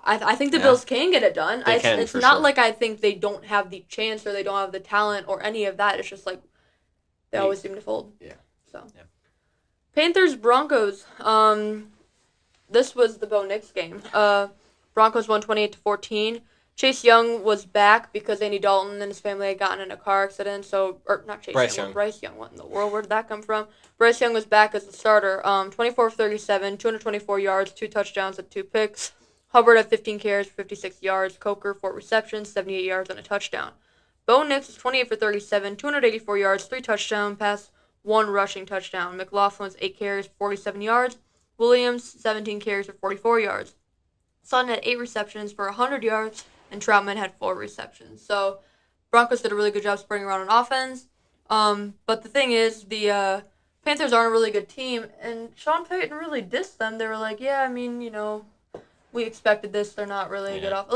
S2: I think the Bills can get it done. It's not
S1: sure.
S2: like I think they don't have the chance or they don't have the talent or any of that. It's just like they always seem to fold.
S1: Yeah.
S2: So. Yeah. Panthers Broncos. This was the Bo Nix game. Broncos won 28-14. Chase Young was back because Andy Dalton and his family had gotten in a car accident. So, or not Chase
S1: Bryce
S2: Young,
S1: Young.
S2: Bryce Young. What in the world? Where did that come from? Bryce Young was back as the starter. 24 of 37, 224 yards, 2 touchdowns, and 2 picks. Hubbard had 15 carries, 56 yards. Coker 4 receptions, 78 yards, and a touchdown. Bo Nix was 28 for 37, 284 yards, 3 touchdown pass, 1 rushing touchdown. McLaughlin was 8 carries, 47 yards. Williams 17 carries for 44 yards. Sutton had 8 receptions for 100 yards, and Troutman had 4 receptions. So Broncos did a really good job spreading around on offense. But the thing is, the Panthers aren't a really good team, and Sean Payton really dissed them. They were like, yeah, I mean, we expected this. They're not really a good off.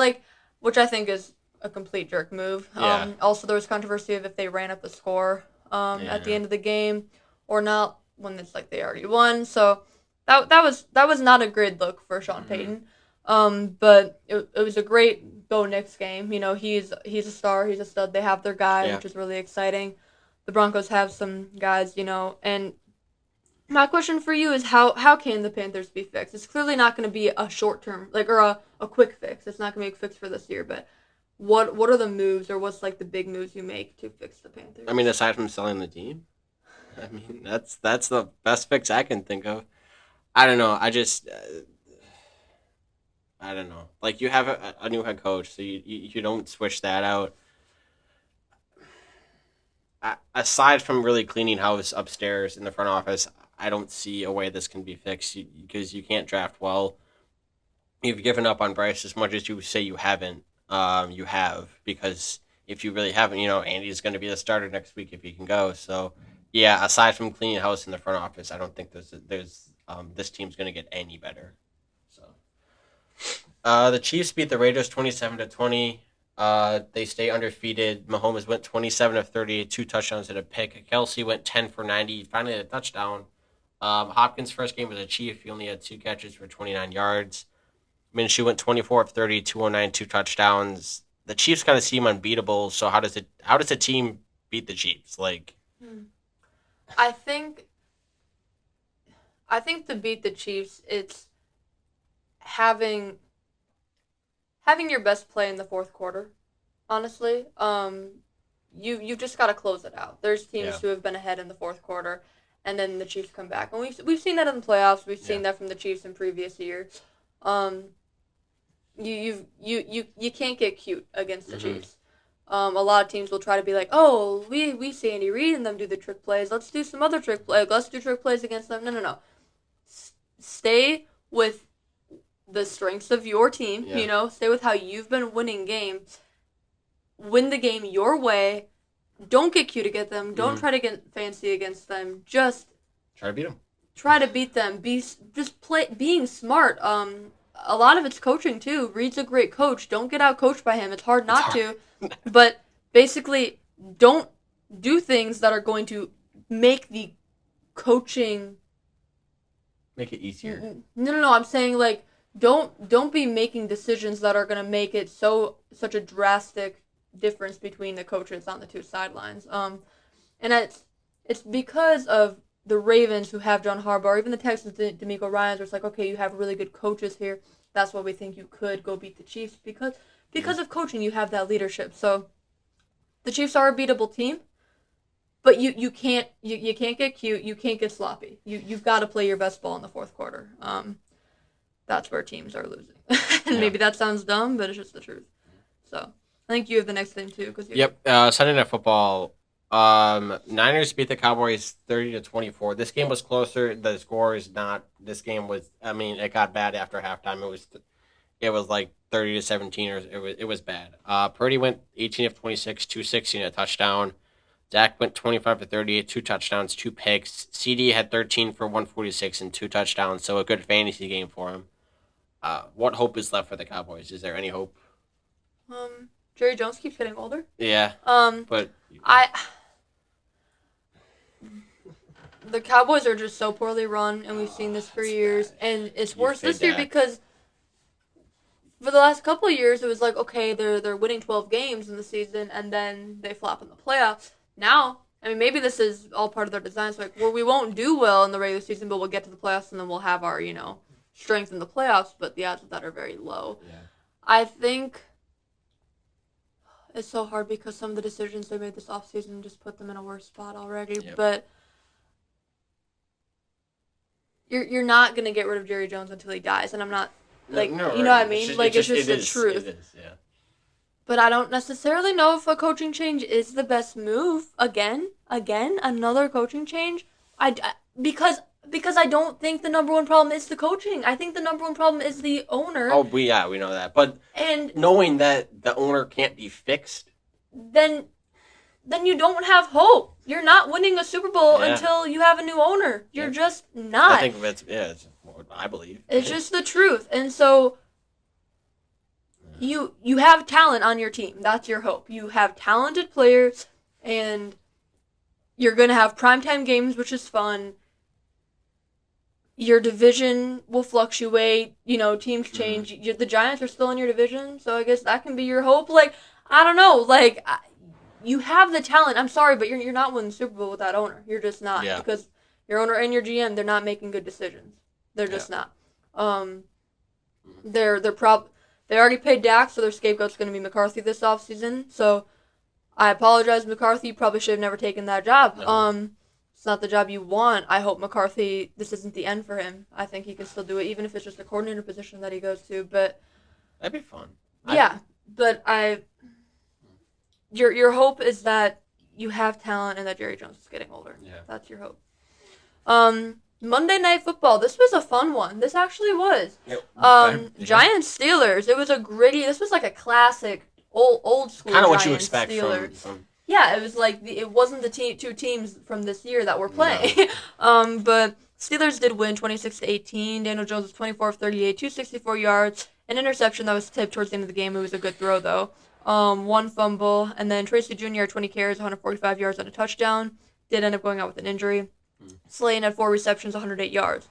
S2: Which I think is a complete jerk move.
S1: Yeah.
S2: Also, there was controversy of if they ran up the score at the end of the game or not when it's like they already won. So that was not a great look for Sean Payton. But it was a great Bo Nix game. He's a star. He's a stud. They have their guy, which is really exciting. The Broncos have some guys, and my question for you is how can the Panthers be fixed? It's clearly not going to be a short term, or a quick fix. It's not going to be a fix for this year, but what are the moves, or what's like the big moves you make to fix the Panthers?
S1: I mean, aside from selling the team, I mean that's the best fix I can think of. I don't know. I don't know. Like you have a new head coach, so you don't switch that out. Aside from really cleaning house upstairs in the front office, I don't see a way this can be fixed because you can't draft well. You've given up on Bryce as much as you say you haven't. You have because if you really haven't, Andy's going to be the starter next week if he can go. So yeah, aside from cleaning house in the front office, I don't think there's this team's going to get any better. So the Chiefs beat the Raiders 27-20. They stay undefeated. Mahomes went 27 of 38, 2 touchdowns and a pick. Kelsey went 10 for 90, finally had a touchdown. Hopkins' first game was a Chief. He only had 2 catches for 29 yards. Minshew went 24 of 30, 209, 2 touchdowns. The Chiefs kind of seem unbeatable. So how does a team beat the Chiefs?
S2: I think to beat the Chiefs, it's having your best play in the fourth quarter. Honestly, you've just got to close it out. There's teams who have been ahead in the fourth quarter, and then the Chiefs come back, and we've seen that in the playoffs. We've seen that from the Chiefs in previous years. You can't get cute against the Chiefs. A lot of teams will try to be like, oh, we see Andy Reid and them do the trick plays. Let's do some other trick plays. Let's do trick plays against them. No. Stay with the strengths of your team. Stay with how you've been winning games. Win the game your way. Don't get cute against them. Don't try to get fancy against them. Just
S1: Try to beat them.
S2: Try to beat them. Being smart. A lot of it's coaching too. Reed's a great coach. Don't get out coached by him. It's hard not to. But basically, don't do things that are going to make the coaching
S1: make it easier.
S2: No. I'm saying don't be making decisions that are going to make it such a drastic difference between the coaches on the two sidelines. And it's because of the Ravens who have John Harbaugh, even the Texans, DeMeco Ryans, where it's like, okay, you have really good coaches here. That's why we think you could go beat the Chiefs because of coaching. You have that leadership. So the Chiefs are a beatable team, but you can't get cute. You can't get sloppy. You've got to play your best ball in the fourth quarter. That's where teams are losing. And maybe that sounds dumb, but it's just the truth. So I think you have the next thing too.
S1: Sunday Night Football. Niners beat the Cowboys 30-24. This game was closer. The score is not. This game was. I mean, it got bad after halftime. It was like 30-17, or it was bad. Purdy went 18 of 26, 216, a touchdown. Dak went 25 of 38, 2 touchdowns, 2 picks. CD had 13 for 146 and 2 touchdowns. So a good fantasy game for him. What hope is left for the Cowboys? Is there any hope?
S2: Jerry Jones keeps getting older.
S1: Yeah. But
S2: the Cowboys are just so poorly run, and we've seen this for years. And it's worse this year because for the last couple of years, it was like, okay, they're winning 12 games in the season, and then they flop in the playoffs. Now, I mean, maybe this is all part of their design. So where we won't do well in the regular season, but we'll get to the playoffs, and then we'll have our, strength in the playoffs. But the odds of that are very low.
S1: Yeah.
S2: I think It's so hard because some of the decisions they made this offseason just put them in a worse spot already.
S1: Yep.
S2: But you're not gonna get rid of Jerry Jones until he dies, and I'm not
S1: No,
S2: like
S1: no,
S2: you know what
S1: right.
S2: I mean. Like it's just
S1: It
S2: the
S1: is.
S2: truth.
S1: It is. Yeah.
S2: But I don't necessarily know if a coaching change is the best move. Again, another coaching change. Because I don't think the number one problem is the coaching. I think the number one problem is the owner.
S1: Oh, we know that, but
S2: And
S1: knowing that the owner can't be fixed,
S2: then you don't have hope. You're not winning a Super Bowl
S1: Yeah.
S2: until you have a new owner. You're
S1: Yeah.
S2: just
S1: I
S2: not.
S1: think it's what I believe.
S2: It's just the truth. And so you have talent on your team. That's your hope. You have talented players, and you're going to have primetime games, which is fun. Your division will fluctuate. You know, teams change. The Giants are still in your division, so I guess that can be your hope. Like, I don't know. Like, you have the talent. I'm sorry, but you're not winning the Super Bowl with that owner. You're just not.
S1: Yeah.
S2: Because your owner and your GM, they're not making good decisions. They're just not. They already paid Dak, so their scapegoat's going to be McCarthy this offseason. So I apologize, McCarthy. You probably should have never taken that job.
S1: No.
S2: It's not the job you want. I hope McCarthy, this isn't the end for him. I think he can still do it, even if it's just a coordinator position that he goes to. But
S1: That'd be fun.
S2: yeah, but your hope is that you have talent and that Jerry Jones is getting older.
S1: Yeah.
S2: That's your hope. Monday Night Football. This was a fun one. This actually was.
S1: Yep.
S2: Giants Steelers. It was a gritty. This was like a classic old school.
S1: Kind of what
S2: Giants
S1: you expect
S2: Steelers.
S1: from.
S2: Yeah, it was like it wasn't the two teams from this year that were playing. No. But Steelers did win 26-18. Daniel Jones was 24 of 38, 264 yards, an interception that was tipped towards the end of the game. It was a good throw though. One fumble, and then Tracy Jr. 20 carries, 145 yards and a touchdown. Did end up going out with an injury. Slayton had 4 receptions, 108 yards.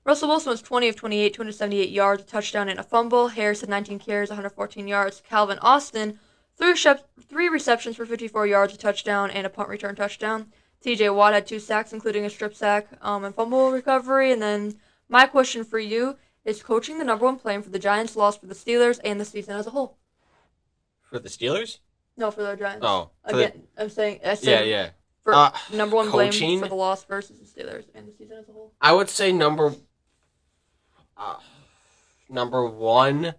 S2: Russell Wilson was 20 of 28, 278 yards, a touchdown, and a fumble. Harris had 19 carries, 114 yards. Calvin Austin, 3 receptions for 54 yards, a touchdown, and a punt return touchdown. TJ Watt had 2 sacks, including a strip sack and fumble recovery. And then my question for you is coaching the number one blame for the Giants' loss for the Steelers and the season as a whole?
S1: For the Steelers?
S2: No, for the Giants.
S1: Oh.
S2: Again, I said
S1: Yeah.
S2: for number one
S1: coaching?
S2: blame for the loss versus the Steelers and the season as a whole.
S1: I would say number one.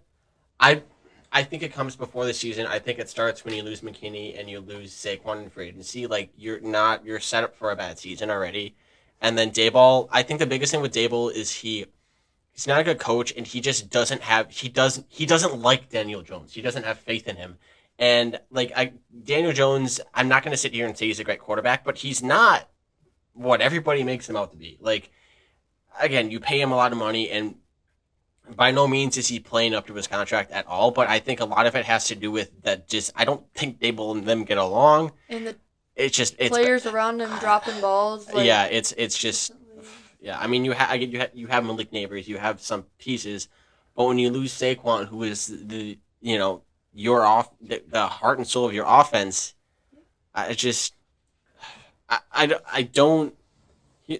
S1: I think it comes before the season. I think it starts when you lose McKinney and you lose Saquon in free agency. Like you're set up for a bad season already. And then Daboll, I think the biggest thing with Daboll is he's not a good coach, and he just doesn't like Daniel Jones. He doesn't have faith in him. And Daniel Jones, I'm not going to sit here and say he's a great quarterback, but he's not what everybody makes him out to be. Like, again, you pay him a lot of money, and by no means is he playing up to his contract at all. But I think a lot of it has to do with that. Just I don't think Dable and them get along.
S2: And
S1: It's
S2: players around him dropping balls. Like,
S1: yeah, it's just yeah. I mean, you have Malik Neighbors, you have some pieces, but when you lose Saquon, who is the heart and soul of your offense, I don't.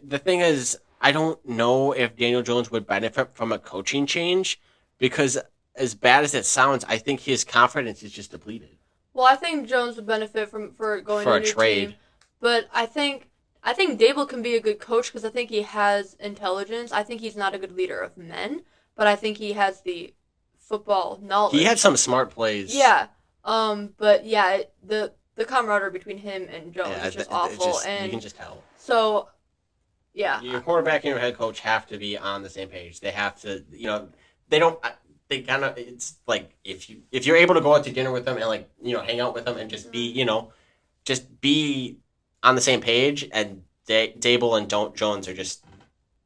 S1: The thing is, I don't know if Daniel Jones would benefit from a coaching change, because as bad as it sounds, I think his confidence is just depleted.
S2: Well, I think Jones would benefit for going
S1: for
S2: to
S1: a new trade,
S2: team, but I think Dable can be a good coach because I think he has intelligence. I think he's not a good leader of men, but I think he has the football knowledge.
S1: He had some smart plays.
S2: Yeah. But yeah, the camaraderie between him and Jones is just awful, and
S1: you can just tell.
S2: So, yeah.
S1: Your quarterback and your head coach have to be on the same page. They have to, they don't. They kind of. It's like if you're able to go out to dinner with them and hang out with them and just be on the same page. And Dable and Jones are just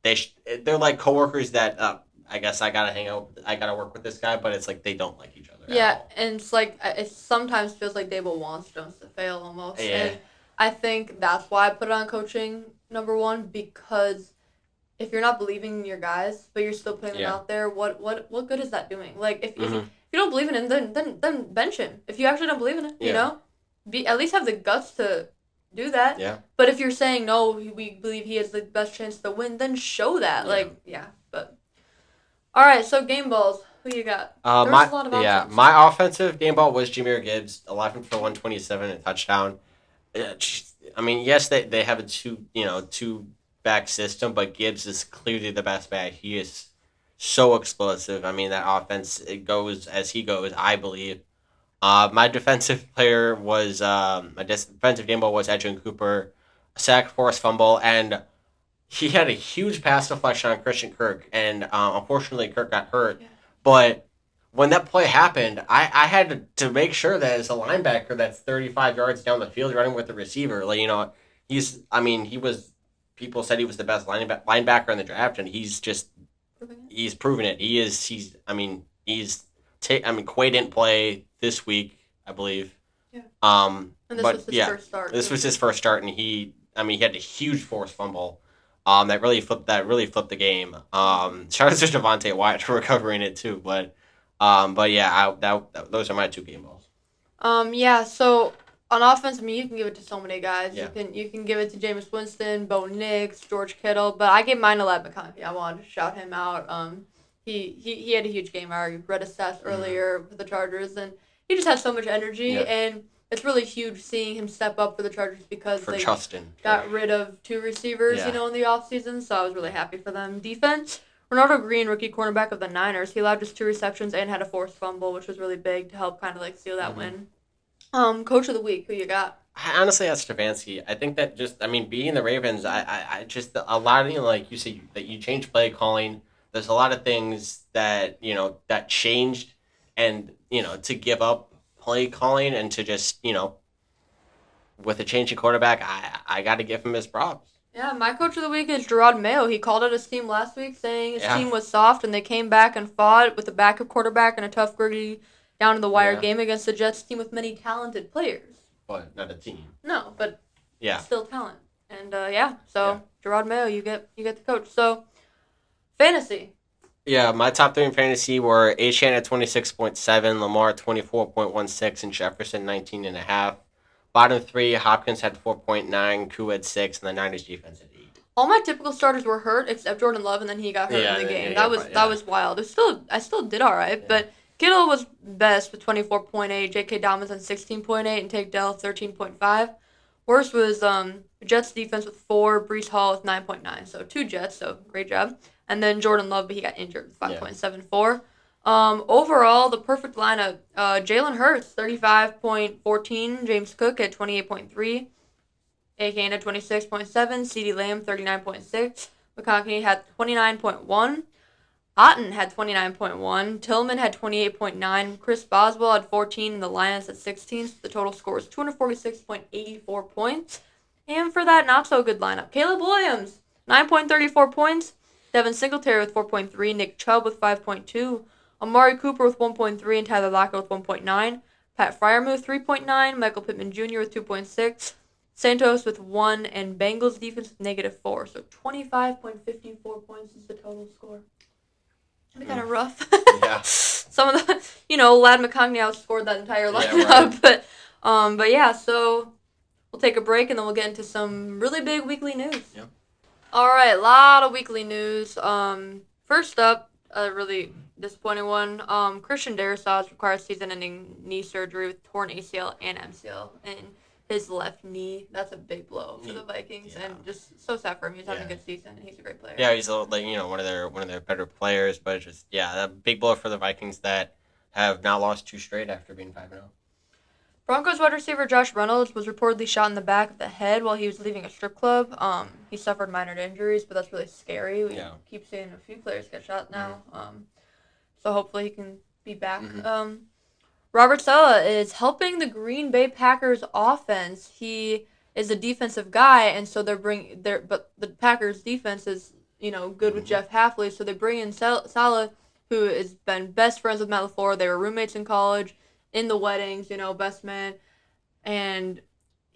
S1: they're like coworkers that. I guess I gotta hang out. I gotta work with this guy, but it's like they don't like each other.
S2: Yeah, and it's like it sometimes feels like Dable wants Jones to fail almost.
S1: Yeah.
S2: And I think that's why I put it on coaching number one, because if you're not believing in your guys, but you're still putting them out there, what good is that doing? Like if you don't believe in him, then bench him. If you actually don't believe in him, at least have the guts to do that.
S1: Yeah.
S2: But if you're saying no, we believe he has the best chance to win, then show that. But. All right, so game balls. Who you got? There was a lot of options.
S1: My offensive game ball was Jameer Gibbs, 11 for 127 and a touchdown. I mean, yes, they have a two back system, but Gibbs is clearly the best back. He is so explosive. I mean, that offense it goes as he goes. I believe. My defensive player was my defensive game ball was Edgerrin Cooper, a sack, forced fumble, and he had a huge pass deflection on Christian Kirk, and unfortunately Kirk got hurt.
S2: Yeah.
S1: But when that play happened, I had to make sure that as a linebacker that's 35 yards down the field running with the receiver, like he was people said he was the best linebacker in the draft, and he's proven it. Quay didn't play this week, I believe.
S2: Yeah. And this
S1: But
S2: was his
S1: yeah,
S2: first start.
S1: this was his first start, and he had a huge forced fumble. That really flipped the game. Shout out to Devontae Wyatt for recovering it too, but yeah, those are my two game balls.
S2: Yeah. So on offense, I mean, you can give it to so many guys.
S1: Yeah.
S2: You can give it to Jameis Winston, Bo Nix, George Kittle, but I gave mine to Ladd McConkey. I wanted to shout him out. He had a huge game. I already read his stats earlier with the Chargers, and he just has so much energy,
S1: Yeah.
S2: and it's really huge seeing him step up for the Chargers because
S1: For
S2: they
S1: Justin.
S2: got rid of two receivers,
S1: Yeah.
S2: in the offseason, so I was really happy for them. Defense, Ronaldo Green, rookie cornerback of the Niners, he allowed just 2 receptions and had a forced fumble, which was really big to help kind of like seal that win. Coach of the week, who you got?
S1: I honestly, that's Stefanski. I think that being the Ravens, I just a lot of like you said that you change play calling. There's a lot of things that that changed, and to give up play calling and to just with a changing quarterback, I got to give him his props.
S2: Yeah, my coach of the week is Gerard Mayo. He called out his team last week saying his
S1: Yeah.
S2: team was soft, and they came back and fought with a backup quarterback and a tough, gritty, down to the wire
S1: Yeah.
S2: game against the Jets team with many talented players.
S1: But not a team.
S2: No, but
S1: Yeah.
S2: still talent. And so Gerard Mayo, you get the coach. So fantasy.
S1: Yeah, my top three in fantasy were Achane at 26.7, Lamar at 24.16, and Jefferson 19.5. Bottom three, Hopkins had 4.9, Koo had 6, and the Niners defense at 8.
S2: All my typical starters were hurt except Jordan Love, and then he got hurt in the game. That was wild. I still did all right, but Kittle was best with 24.8, J.K. Dobbins on 16.8, and Tank Dell 13.5. Worst was Jets defense with 4, Brees Hall with 9.9. So 2 Jets, so great job. And then Jordan Love, but he got injured with 5.74. Overall, the perfect lineup: Jalen Hurts 35.14, James Cook at 28.3, A.K. at 26.7, CeeDee Lamb 39.6, McConkey had 29.1, Otten had 29.1, Tillman had 28.9, Chris Boswell had 14, and the Lions at 16. So the total score is 246.84 points. And for that not so good lineup, Caleb Williams 9.34 points, Devin Singletary with 4.3, Nick Chubb with 5.2, Amari Cooper with 1.3, and Tyler Lockett with 1.9, Pat Freiermuth 3.9, Michael Pittman Jr. with 2.6, Santos with 1, and Bengals defense with -4. So 25.54 points is the total score. It'd be kind of rough.
S1: Yeah.
S2: Some of the, Ladd McConkey outscored that entire lineup.
S1: Yeah, right.
S2: But yeah, so we'll take a break and then we'll get into some really big weekly news.
S1: Yep.
S2: All right, a lot of weekly news. First up, a really disappointing one. Christian Darrisaw requires season-ending knee surgery with torn ACL and MCL in his left knee. That's a big blow for the Vikings, and just so sad for him. He's having a good season, and he's a great player.
S1: Yeah, he's one of their better players, but it's just a big blow for the Vikings that have now lost 2 straight after being 5-0.
S2: Broncos wide receiver Josh Reynolds was reportedly shot in the back of the head while he was leaving a strip club. He suffered minor injuries, but that's really scary. We keep seeing a few players get shot now. So hopefully he can be back. Robert Saleh is helping the Green Bay Packers offense. He is a defensive guy, and so but the Packers defense is good with Jeff Hafley, so they bring in Saleh, who has been best friends with Matt LaFleur. They were roommates in college, in the weddings, best man, and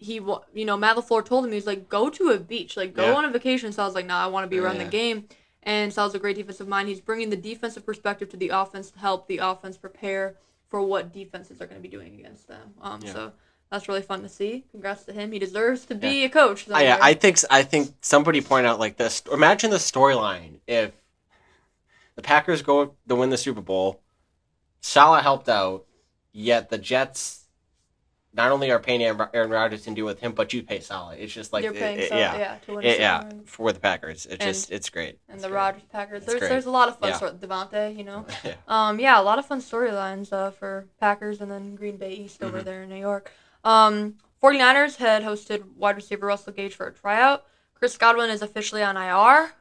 S2: Matt LaFleur told him, he's like, go to a beach, go on a vacation. Saleh's like, nah, I want to be around the game, and Saleh's a great defensive mind. He's bringing the defensive perspective to the offense to help the offense prepare for what defenses are going to be doing against them. So that's really fun to see. Congrats to him. He deserves to be a coach.
S1: I think somebody pointed out this. Imagine the storyline if the Packers go to win the Super Bowl, Salah helped out, yet the Jets not only are paying Aaron Rodgers to deal with him, but you pay Salah. It's just like
S2: You're paying
S1: yeah,
S2: to win a Super
S1: yeah,
S2: Bowl.
S1: for the Packers.
S2: And
S1: It's great.
S2: and
S1: It's
S2: the
S1: great.
S2: Rodgers Packers.
S1: It's great.
S2: There's a lot of fun
S1: Yeah.
S2: story. Devontae, you know.
S1: Yeah.
S2: Yeah, a lot of fun storylines for Packers and then Green Bay East over
S1: Mm-hmm.
S2: there in New York. 49ers had hosted wide receiver Russell Gage for a tryout. Chris Godwin is officially on IR.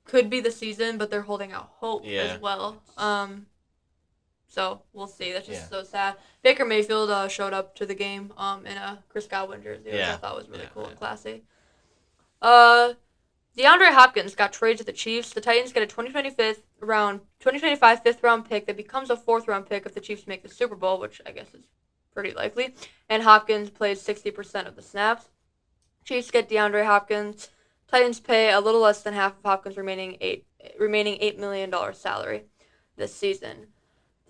S2: Could be the season, but they're holding out hope as well. So we'll see. That's just so sad. Baker Mayfield showed up to the game in a Chris Godwin jersey, which I thought was really cool and classy. DeAndre Hopkins got traded to the Chiefs. The Titans get a 2025 fifth round pick that becomes a fourth round pick if the Chiefs make the Super Bowl, which I guess is pretty likely. And Hopkins plays 60% of the snaps. Chiefs get DeAndre Hopkins. Titans pay a little less than half of Hopkins' remaining $8 million salary this season.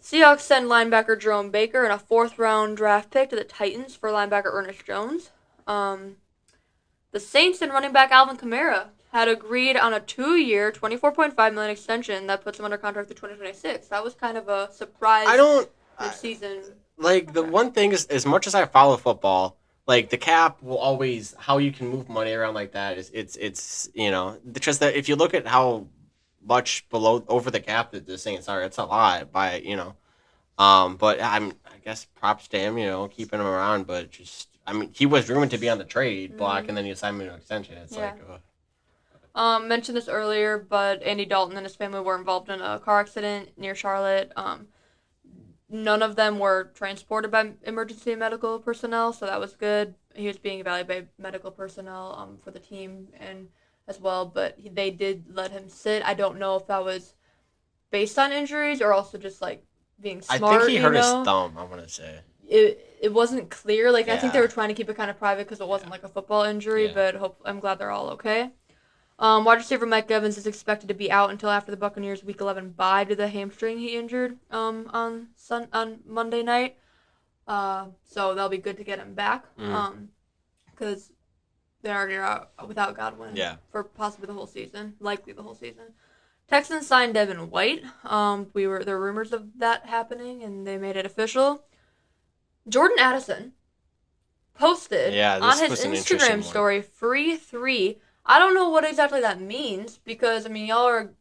S2: Seahawks send linebacker Jerome Baker and a fourth round draft pick to the Titans for linebacker Ernest Jones. The Saints and running back Alvin Kamara had agreed on a 2-year, $24.5 million extension that puts him under contract through 2026. That was kind of a surprise. Mid-season.
S1: Like the one thing is, as much as I follow football, like the cap will always how you can move money around like that is it's just that if you look at how much below over the cap that the Saints are, it's a lot by but I guess props to him, keeping him around, but just he was rumored to be on the trade block and then you signed him to an extension. It's
S2: mentioned this earlier, but Andy Dalton and his family were involved in a car accident near Charlotte. None of them were transported by emergency medical personnel, so that was good. He was being evaluated by medical personnel for the team and as well, but they did let him sit. I don't know if that was based on injuries or also just like being smart.
S1: I think he hurt his thumb. I want to say
S2: it wasn't clear. Like I think they were trying to keep it kind of private because it wasn't like a football injury. But I'm glad they're all okay. Wide receiver Mike Evans is expected to be out until after the Buccaneers' Week 11 bye due to the hamstring he injured on Monday night. So that'll be good to get him back because they already are without Godwin for possibly the whole season, likely the whole season. Texans signed Devin White. There were rumors of that happening, and they made it official. Jordan Addison posted on his Instagram story free 3. I don't know what exactly that means because y'all are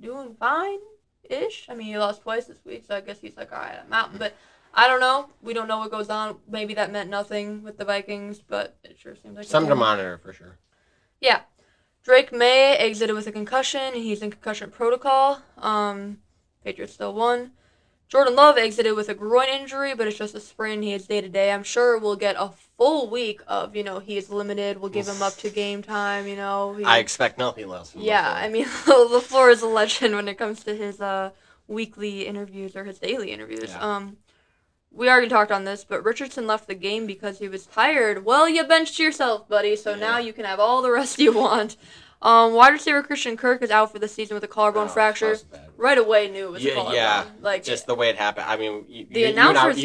S2: doing fine-ish. You lost twice this week, so I guess he's like, all right, I'm out. But I don't know. We don't know what goes on. Maybe that meant nothing with the Vikings, but it sure seems like
S1: something to monitor for sure.
S2: Yeah. Drake May exited with a concussion. He's in concussion protocol. Patriots still won. Jordan Love exited with a groin injury, but it's just a sprain. He is day-to-day. I'm sure we'll get a full week of, he is limited. We'll give him up to game time,
S1: I expect nothing less from
S2: LaFleur is a legend when it comes to his weekly interviews or his daily interviews.
S1: Yeah.
S2: We already talked on this, but Richardson left the game because he was tired. Well, you benched yourself, buddy, so now you can have all the rest you want. Wide receiver Christian Kirk is out for the season with a collarbone fracture. Right away knew it was a collarbone.
S1: Yeah,
S2: like
S1: just the way it happened.
S2: The announcers,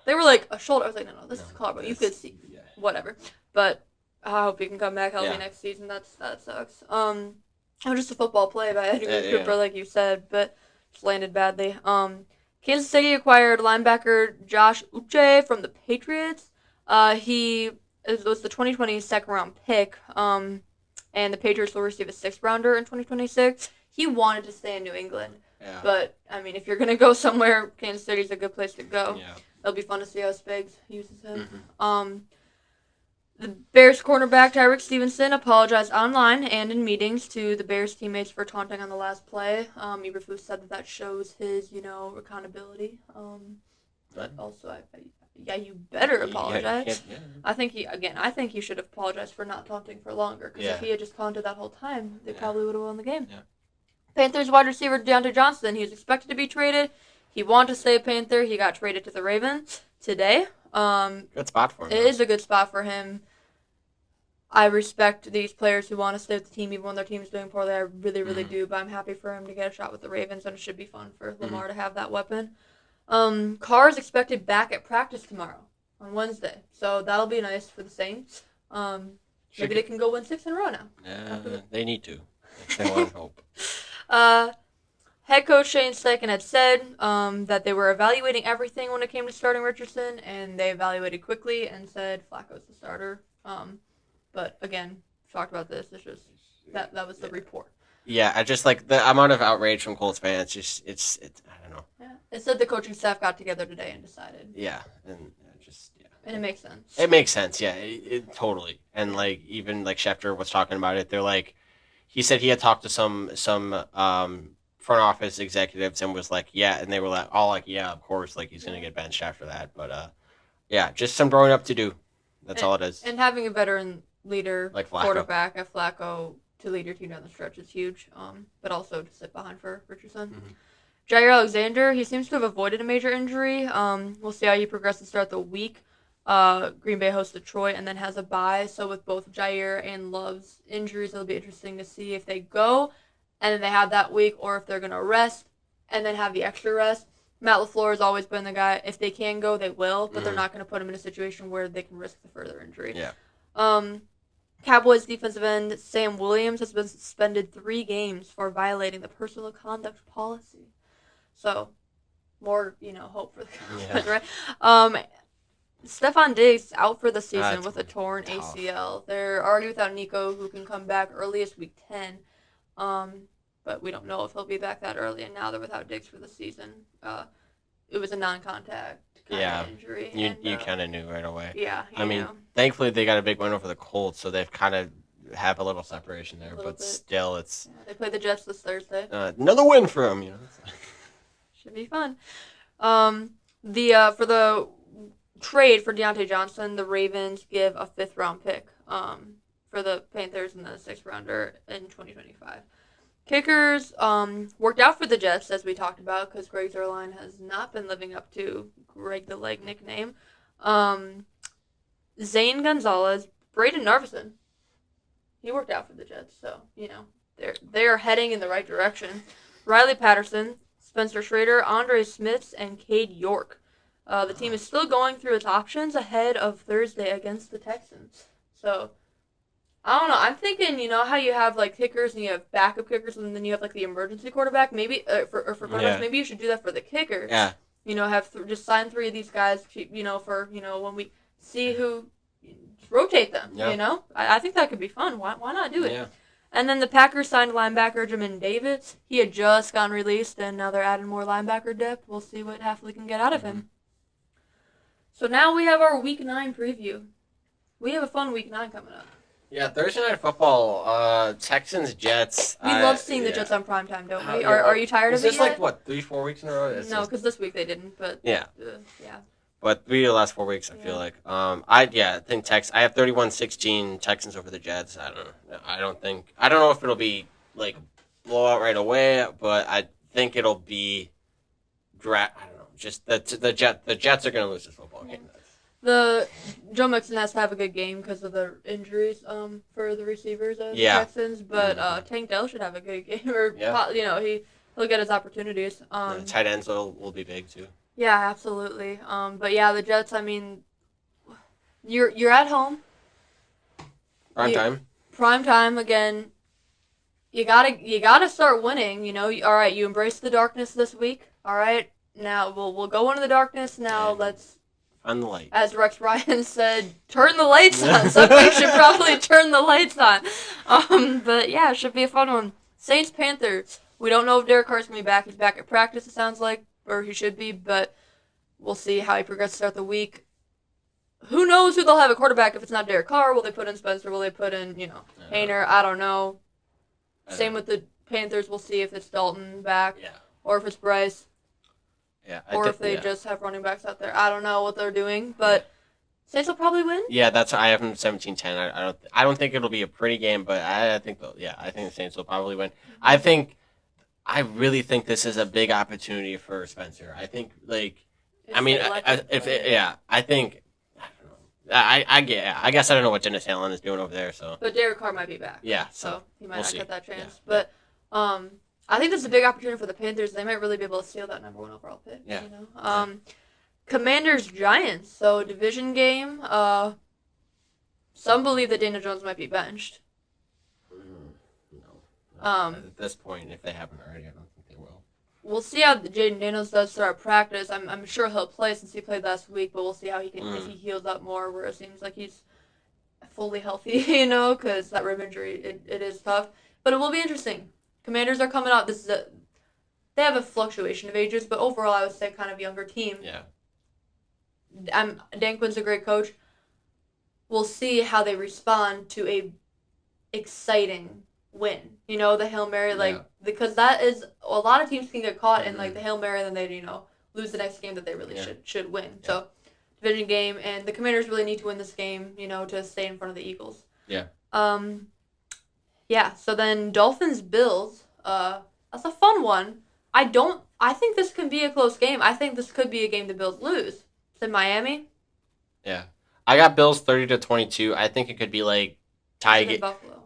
S2: they were like, a shoulder. I was like, no, this is a collarbone. You could see. Yeah. Whatever. But I hope he can come back healthy next season. That sucks. It was just a football play by Edwin Cooper, like you said, but just landed badly. Kansas City acquired linebacker Josh Uche from the Patriots. He was the 2020 second-round pick. And the Patriots will receive a 6th-rounder in 2026. He wanted to stay in New England. Yeah. But, if you're going to go somewhere, Kansas City's a good place to go. Yeah. It'll be fun to see how Spags uses him. Mm-hmm. The Bears cornerback Tyreek Stevenson apologized online and in meetings to the Bears teammates for taunting on the last play. Eberflus said that shows his, accountability. But also, you better apologize. I think he should have apologized for not taunting for longer. Because if he had just taunted that whole time, they probably would have won the game. Yeah. Panthers wide receiver Deontay Johnson, he was expected to be traded. He wanted to stay a Panther. He got traded to the Ravens today.
S1: Good spot for him.
S2: It is a good spot for him. I respect these players who want to stay with the team even when their team is doing poorly. I really, really do. But I'm happy for him to get a shot with the Ravens, and it should be fun for Lamar to have that weapon. Carr is expected back at practice tomorrow on Wednesday, so that'll be nice for the Saints. Maybe they can go win 6 in a row now.
S1: Yeah, they need to. They want hope.
S2: Head coach Shane Steichen had said that they were evaluating everything when it came to starting Richardson, and they evaluated quickly and said Flacco's the starter. But again, talked about this. It's just that was the report.
S1: Yeah, I just like the amount of outrage from Colts fans. Just it's I don't know.
S2: Yeah, it said the coaching staff got together today and decided.
S1: Yeah, and just yeah.
S2: And it makes sense.
S1: It makes sense. Yeah, it totally. And like even like Schefter was talking about it. They're like, he said he had talked to some front office executives and was like, yeah, and they were like all like, yeah, of course, like he's gonna get benched after that. But yeah, just some growing up to do. That's all it is.
S2: And having a veteran leader,
S1: Like Flacco.
S2: quarterback at Flacco to lead your team down the stretch is huge. But also to sit behind for Richardson.
S1: Mhm.
S2: Jair Alexander, he seems to have avoided a major injury. We'll see how he progresses throughout the week. Green Bay hosts Detroit and then has a bye. So with both Jair and Love's injuries, it'll be interesting to see if they go and then they have that week, or if they're gonna rest and then have the extra rest. Matt LaFleur has always been the guy. If they can go, they will, but they're not going to put him in a situation where they can risk the further injury.
S1: Yeah.
S2: Cowboys defensive end Sam Williams has been suspended 3 games for violating the personal conduct policy. So, more hope for the Cowboys, right? Stephon Diggs is out for the season with a torn ACL. They're already without Nico, who can come back earliest week 10. But we don't know if he'll be back that early, and now they're without Diggs for the season. It was a non-contact kind of injury.
S1: You kind of knew right away.
S2: Yeah,
S1: I mean, thankfully they got a big win over the Colts, so they've kind of have a little separation there. But still, it's
S2: they play the Jets this Thursday.
S1: Another win for them,
S2: Should be fun. For the trade for Deontay Johnson, the Ravens give a 5th-round pick for the Panthers and then a 6th-rounder in 2025. Kickers worked out for the Jets, as we talked about, because Greg Zuerlein has not been living up to Greg the Leg nickname. Zane Gonzalez, Braden Narvison, he worked out for the Jets, so they're heading in the right direction. Riley Patterson, Spencer Schrader, Andre Smiths, and Cade York. The team is still going through its options ahead of Thursday against the Texans. So, I don't know. I'm thinking, how you have like kickers and you have backup kickers, and then you have like the emergency quarterback. Maybe for quarterbacks, maybe you should do that for the kicker.
S1: Yeah.
S2: Have just sign 3 of these guys. For when we see who, rotate them.
S1: Yeah.
S2: I think that could be fun. Why not do it?
S1: Yeah.
S2: And then the Packers signed linebacker Jamin Davis. He had just gotten released, and now they're adding more linebacker depth. We'll see what Hafley can get out of him. So now we have our Week 9 preview. We have a fun Week 9 coming up.
S1: Yeah, Thursday Night Football, Texans, Jets.
S2: We love seeing the Jets on primetime, don't we? Are you tired of it yet?
S1: Is this like, what, 3-4 weeks in a row?
S2: No, because this week they didn't, but...
S1: Yeah.
S2: Yeah.
S1: But 3 of the last 4 weeks, I feel like. I think I have 31-16 Texans over the Jets. I don't know. I don't know if it'll be, like, blowout right away, but I think it'll be... I don't know. Just the Jets are going to lose this football game.
S2: Joe Mixon has to have a good game because of the injuries for the receivers of the Texans, but Tank Dell should have a good game, or he'll get his opportunities.
S1: Tight ends will be big too.
S2: Yeah, absolutely. But yeah, the Jets. I mean, you're at home. Prime time again. You gotta start winning. All right, you embrace the darkness this week. All right, now we'll go into the darkness. Now let's.
S1: On the light.
S2: As Rex Ryan said, turn the lights on. Somebody should probably turn the lights on. But yeah, it should be a fun one. Saints Panthers. We don't know if Derek Carr's going to be back. He's back at practice, it sounds like, or he should be, but we'll see how he progresses throughout the week. Who knows who they'll have at quarterback if it's not Derek Carr? Will they put in Spencer? Will they put in, Hayner? I don't know. Same with the Panthers. We'll see if it's Dalton back or if it's Bryce.
S1: Yeah,
S2: or if they just have running backs out there. I don't know what they're doing, but Saints will probably win.
S1: Yeah, I have them 17-10. I don't think it'll be a pretty game, but I think I think the Saints will probably win. I really think this is a big opportunity for Spencer. I think I guess I don't know what Dennis Allen is doing over there. So,
S2: but Derek Carr might be back.
S1: Yeah,
S2: so he might not get that chance. Yeah. But I think this is a big opportunity for the Panthers. They might really be able to steal that number 1 overall pick.
S1: Yeah.
S2: Commanders Giants. So division game. Some believe that Daniel Jones might be benched.
S1: No. At this point, if they haven't already, I don't think they will.
S2: we'll see how Jaden Daniels does throughout practice. I'm sure he'll play since he played last week, but we'll see how he can if he
S1: Mm,
S2: heals up more. Where it seems like he's fully healthy, you know, because that rib injury it is tough. But it will be interesting. Commanders are coming out. They have a fluctuation of ages, but overall I would say kind of younger team.
S1: yeah.
S2: Dan Quinn's a great coach. We'll see how they respond to a exciting win. You know, the Hail Mary,
S1: Yeah.
S2: like, because that is a lot of teams can get caught in like
S1: Mm-hmm.
S2: the Hail Mary and then they lose the next game that they really
S1: Yeah.
S2: should win.
S1: Yeah.
S2: So division game, and the Commanders really need to win this game, to stay in front of the Eagles.
S1: Yeah.
S2: Um, yeah. So then Dolphins Bills. That's a fun one. I think this can be a close game. I think this could be a game the Bills lose. It's in Miami.
S1: Yeah. I got Bills 30-22. I think it could be like tie.
S2: It's in Buffalo.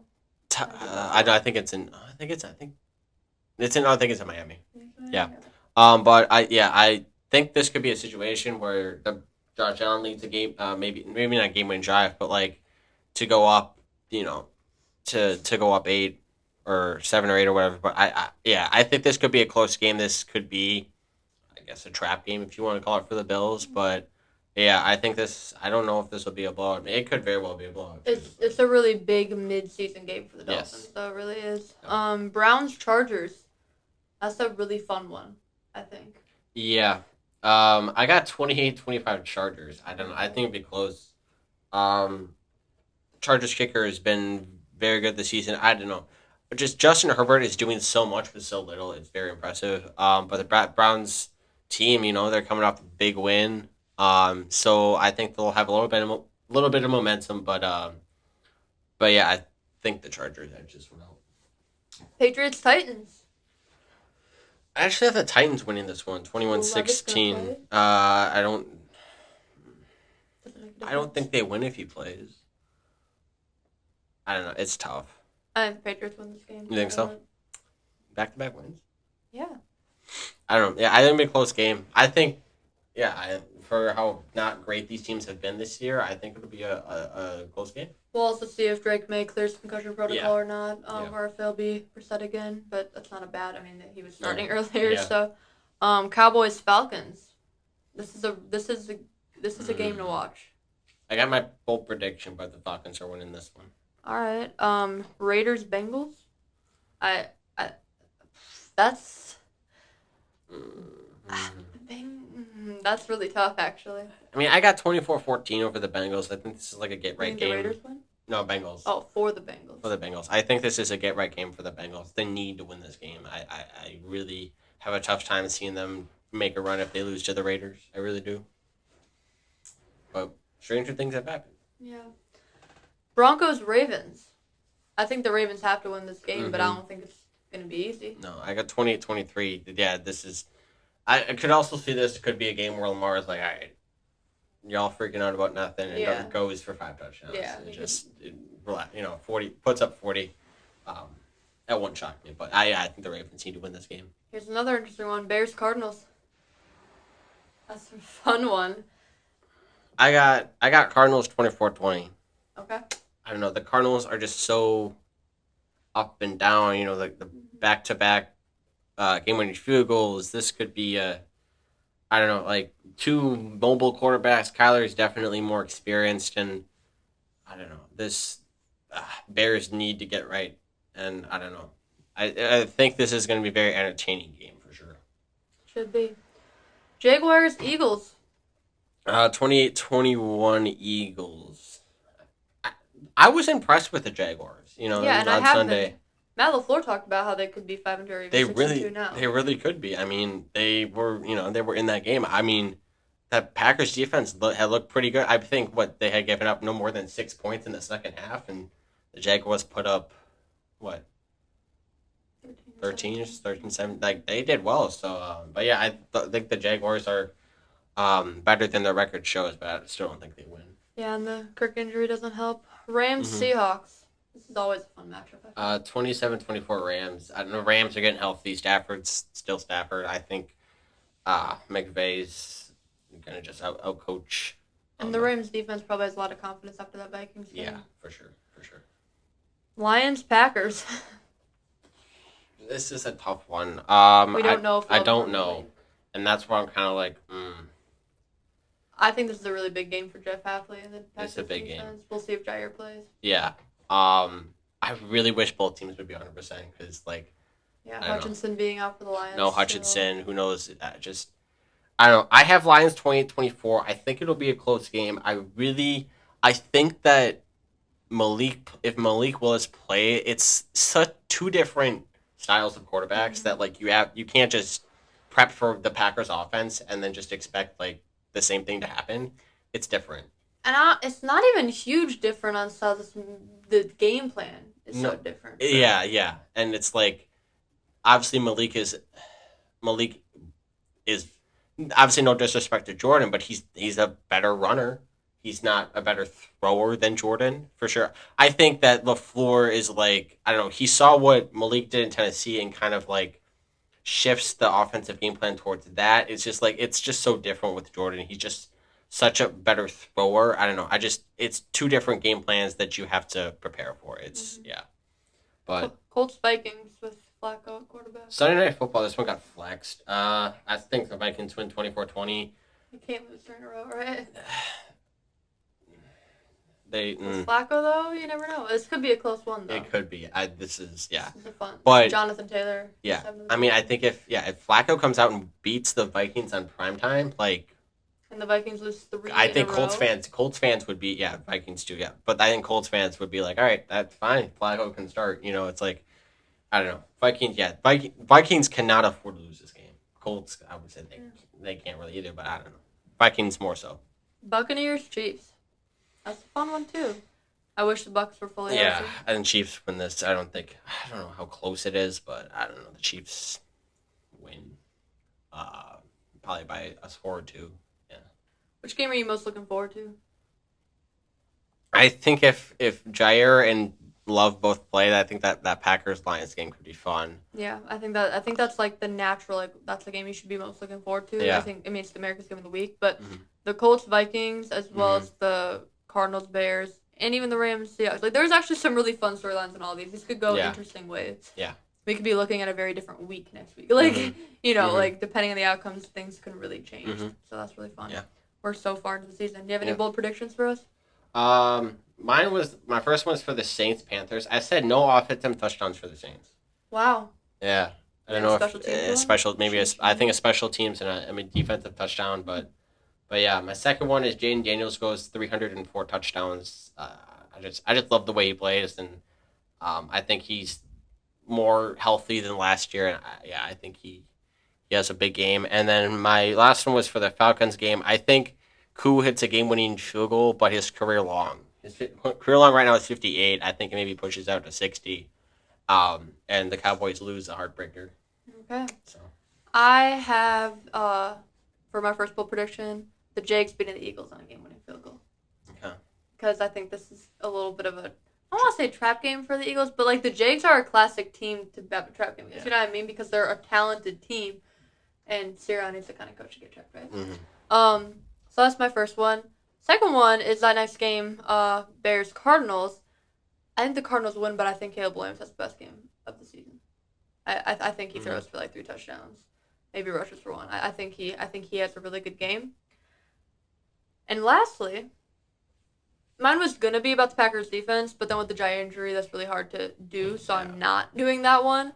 S1: I think it's in. I think it's. I think it's in. I think it's in Miami. Yeah.
S2: Yeah.
S1: But I think this could be a situation where the Josh Allen leads the game. Maybe not game winning drive, but like to go up. To go up 8 or 7 or 8 or whatever. But I think this could be a close game. This could be, I guess, a trap game if you want to call it for the Bills. But yeah, I think this. I don't know if this will be a blowout. It could very well be a blowout.
S2: It's a really big mid-season game for the Dolphins.
S1: Yes.
S2: So it really is.
S1: Yeah.
S2: Browns Chargers. That's a really fun one, I think.
S1: Yeah. I got 28-25 Chargers. I don't know. I think it'd be close. Um, Chargers kicker has been very good this season. I don't know. Just Justin Herbert is doing so much with so little. It's very impressive. But the Browns team, they're coming off a big win. So I think they'll have a little bit of momentum. But yeah, I think the Chargers edge this one out.
S2: Patriots Titans.
S1: I actually have the Titans winning this one,
S2: Levis gonna
S1: 21-16.
S2: play?
S1: I don't.
S2: Doesn't make a
S1: I don't
S2: difference.
S1: think they win if he plays. I don't know. It's tough.
S2: I think the Patriots win this game.
S1: You think so? Back to back wins.
S2: Yeah.
S1: I don't know. Yeah, I think it'll be a close game. I think, yeah, for how not great these teams have been this year, I think it'll be a close game.
S2: We'll also see if Drake May clears concussion protocol
S1: Yeah.
S2: or not,
S1: Yeah.
S2: or if he'll be reset again. But that's not a bad. I mean, he was starting
S1: No.
S2: earlier.
S1: Yeah.
S2: So, Cowboys Falcons. This is a game to
S1: Mm.
S2: watch.
S1: I got my bold prediction, but the Falcons are winning this one.
S2: All right. Raiders Bengals. I that's that's really tough actually.
S1: I mean, I got 24-14 over the Bengals. I think this is like a get
S2: You
S1: right
S2: think the
S1: game.
S2: Raiders win?
S1: No, Bengals.
S2: Oh, for the Bengals.
S1: For the Bengals. I think this is a get right game for the Bengals. They need to win this game. I really have a tough time seeing them make a run if they lose to the Raiders. I really do. But stranger things have happened.
S2: Yeah. Broncos Ravens. I think the Ravens have to win this game, but I
S1: Mhm.
S2: don't think it's gonna be easy.
S1: No, I got 28-23. Yeah, this is. I could also see this could be a game where Lamar is like, all right, y'all freaking out about nothing, and
S2: Yeah.
S1: goes for 5 touchdowns.
S2: Yeah.
S1: It 40 puts up 40. That won't shock me, but I think the Ravens need to win this game.
S2: Here's another interesting one: Bears Cardinals. That's a fun one.
S1: I got Cardinals 24-20.
S2: Okay.
S1: I don't know. The Cardinals are just so up and down. Like the back to back game winning field goals. This could be I don't know, like two mobile quarterbacks. Kyler is definitely more experienced, and I don't know. This Bears need to get right, and I don't know. I think this is going to be a very entertaining game for sure.
S2: Should be. Jaguars Eagles.
S1: 28-21 Eagles. I was impressed with the Jaguars.
S2: Yeah, and I
S1: on
S2: have
S1: Sunday.
S2: been. Matt LaFleur talked about how they could be 5-2 or even
S1: They
S2: 6-2 now.
S1: they really could be. I mean, they were in that game. I mean, that Packers defense had looked pretty good. I think they had given up no more than 6 points in the second half, and the Jaguars put up what 13, 7. Like they did well. So, but yeah, think the Jaguars are better than their record shows, but I still don't think they win.
S2: Yeah, and the Kirk injury doesn't help. Rams
S1: Mhm.
S2: Seahawks. This is always a fun matchup.
S1: 27-24 Rams. I don't know. Rams are getting healthy. Stafford's still Stafford. I think McVay's gonna just out coach.
S2: And the Rams defense probably has a lot of confidence after that Vikings game.
S1: Yeah, for sure.
S2: Lions Packers.
S1: This is a tough one.
S2: We don't know if
S1: I
S2: Love's
S1: don't
S2: on the
S1: know,
S2: league.
S1: and that's where I'm kind of like,
S2: I think this is a really big game for Jeff Hafley and the
S1: it's
S2: Packers
S1: a big game.
S2: defense. We'll see if Jair plays.
S1: Yeah. I really wish both teams would be 100% because, like,
S2: Yeah,
S1: I don't know.
S2: Hutchinson being out for the
S1: No
S2: Lions. Still.
S1: Hutchinson. Who knows? Just I don't know. I have Lions 20-24. I think it'll be a close game. I think that if Malik Willis play, it's such two different styles of quarterbacks that like you can't just prep for the Packers offense and then just expect like the same thing to happen. It's different.
S2: And it's not even huge different on South. The game plan is
S1: No,
S2: so different.
S1: yeah, and it's like obviously Malik is obviously no disrespect to Jordan, but he's a better runner. He's not a better thrower than Jordan for sure. I think that LaFleur is like I don't know. He saw what Malik did in Tennessee and kind of like shifts the offensive game plan towards that. It's just so different with Jordan. He's just such a better thrower. I don't know. I just it's two different game plans that you have to prepare for. It's yeah, but
S2: Colts Vikings with Flacco at quarterback.
S1: Sunday Night Football. This one got flexed. I think the Vikings win 24-20.
S2: You can't lose 3 in a row, right?
S1: They
S2: With Flacco though, you never know. This could be a close one though.
S1: It could be. This is yeah.
S2: This is fun.
S1: But
S2: Jonathan Taylor.
S1: yeah, I mean, I think if Flacco comes out and beats the Vikings on primetime, like
S2: and the Vikings lose 3
S1: I think
S2: in a
S1: Colts fans would be Vikings too, yeah. But I think Colts fans would be like, all right, that's fine. Flacco can start. You know, it's like I don't know. Vikings cannot afford to lose this game. Colts, I would say they can't really either, but I don't know. Vikings more so.
S2: Buccaneers Chiefs. That's a fun one too. I wish the Bucs were fully
S1: Yeah,
S2: healthy.
S1: I think Chiefs win this. I don't know how close it is, but I don't know. The Chiefs win. Probably by a score or two. Yeah.
S2: Which game are you most looking forward to?
S1: I think if Jair and Love both play, I think that Packers Lions game could be fun.
S2: Yeah, I think that's like the natural that's the game you should be most looking forward to.
S1: Yeah.
S2: I think it's the America's game of the week, but the Colts Vikings as well as the Cardinals Bears and even the Rams Seahawks. Like there's actually some really fun storylines in all these. These could go interesting ways.
S1: Yeah.
S2: We could be looking at a very different week next week. Like like depending on the outcomes, things can really change. So that's really fun.
S1: Yeah.
S2: We're so far into the season. Do you have any bold predictions for us?
S1: My first one was for the Saints Panthers. I said no offensive touchdowns for the Saints.
S2: Wow.
S1: Yeah. I don't know
S2: special
S1: if
S2: teams
S1: I think a special teams and defensive touchdown, but yeah, my second one is Jaden Daniels goes 304 touchdowns. I just love the way he plays, and I think he's more healthy than last year, and I think he has a big game. And then my last one was for the Falcons game. I think Koo hits a game-winning field goal, but his career long right now is 58. I think it maybe pushes out to 60. And the Cowboys lose a heartbreaker.
S2: Okay.
S1: So
S2: I have for my first bold prediction, the Jags beating the Eagles on a game-winning field goal.
S1: okay.
S2: Because I think this is a little bit of a I don't want to say trap game for the Eagles, but like the Jags are a classic team to have a trap game against. You know what I mean? Because they're a talented team, and Sirianni needs the kind of coach to get trapped, right? So that's my first one. Second one is that next game, Bears Cardinals. I think the Cardinals win, but I think Caleb Williams has the best game of the season. I think he throws for like 3 touchdowns, maybe rushes for 1. I think he has a really good game. And lastly, mine was gonna be about the Packers defense, but then with the Jair injury, that's really hard to do, so I'm not doing that one.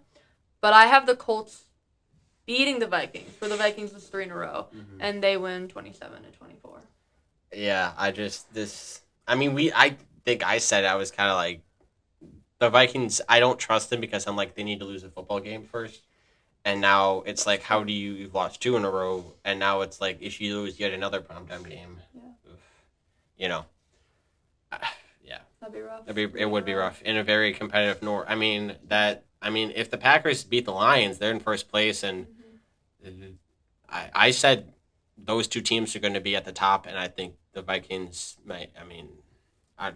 S2: But I have the Colts beating the Vikings. For the Vikings was 3 in a row, and they win 27-24.
S1: Yeah, I think I said I was kind of like the Vikings. I don't trust them because I'm like they need to lose a football game first, and now it's like you've lost 2 in a row, and now it's like if you lose yet another primetime game, you know, yeah,
S2: that'd be rough.
S1: It would be rough in a very competitive North. I mean if the Packers beat the Lions, they're in first place, and I said those 2 teams are going to be at the top, and I think the Vikings might. I mean,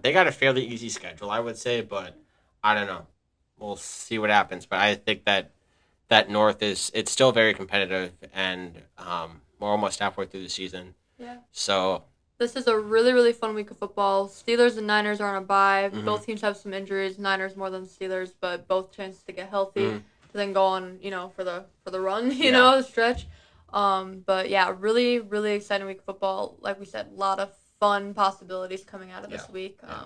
S1: they got a fairly easy schedule, I would say, but I don't know. We'll see what happens. But I think that North it's still very competitive, and we're almost halfway through the season.
S2: Yeah.
S1: So
S2: this is a really, really fun week of football. Steelers and Niners are on a bye. Both teams have some injuries. Niners more than the Steelers, but both chances to get healthy. to then go on, for the run,
S1: Yeah.
S2: the stretch. But yeah, really, really exciting week of football. Like we said, a lot of fun possibilities coming out of
S1: Yeah.
S2: this week.
S1: Yeah.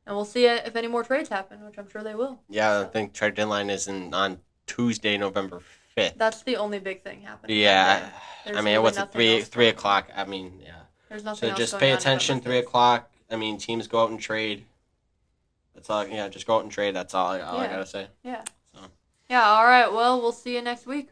S2: And we'll see if any more trades happen, which I'm sure they will.
S1: Yeah, I
S2: So
S1: think trade deadline is on Tuesday, November 5th.
S2: that's the only big thing happening that
S1: Yeah,
S2: day.
S1: I
S2: There's
S1: mean,
S2: really
S1: what's it,
S2: nothing
S1: 3,
S2: else
S1: 3
S2: going on.
S1: o'clock? I mean, yeah.
S2: There's nothing
S1: So
S2: else
S1: just
S2: going
S1: pay
S2: on November
S1: attention, 3
S2: 5th.
S1: o'clock. I mean, teams go out and trade. That's all, yeah, just go out and trade. That's all I
S2: Yeah.
S1: gotta say.
S2: Yeah.
S1: So.
S2: Yeah, all right. Well, we'll see you next week.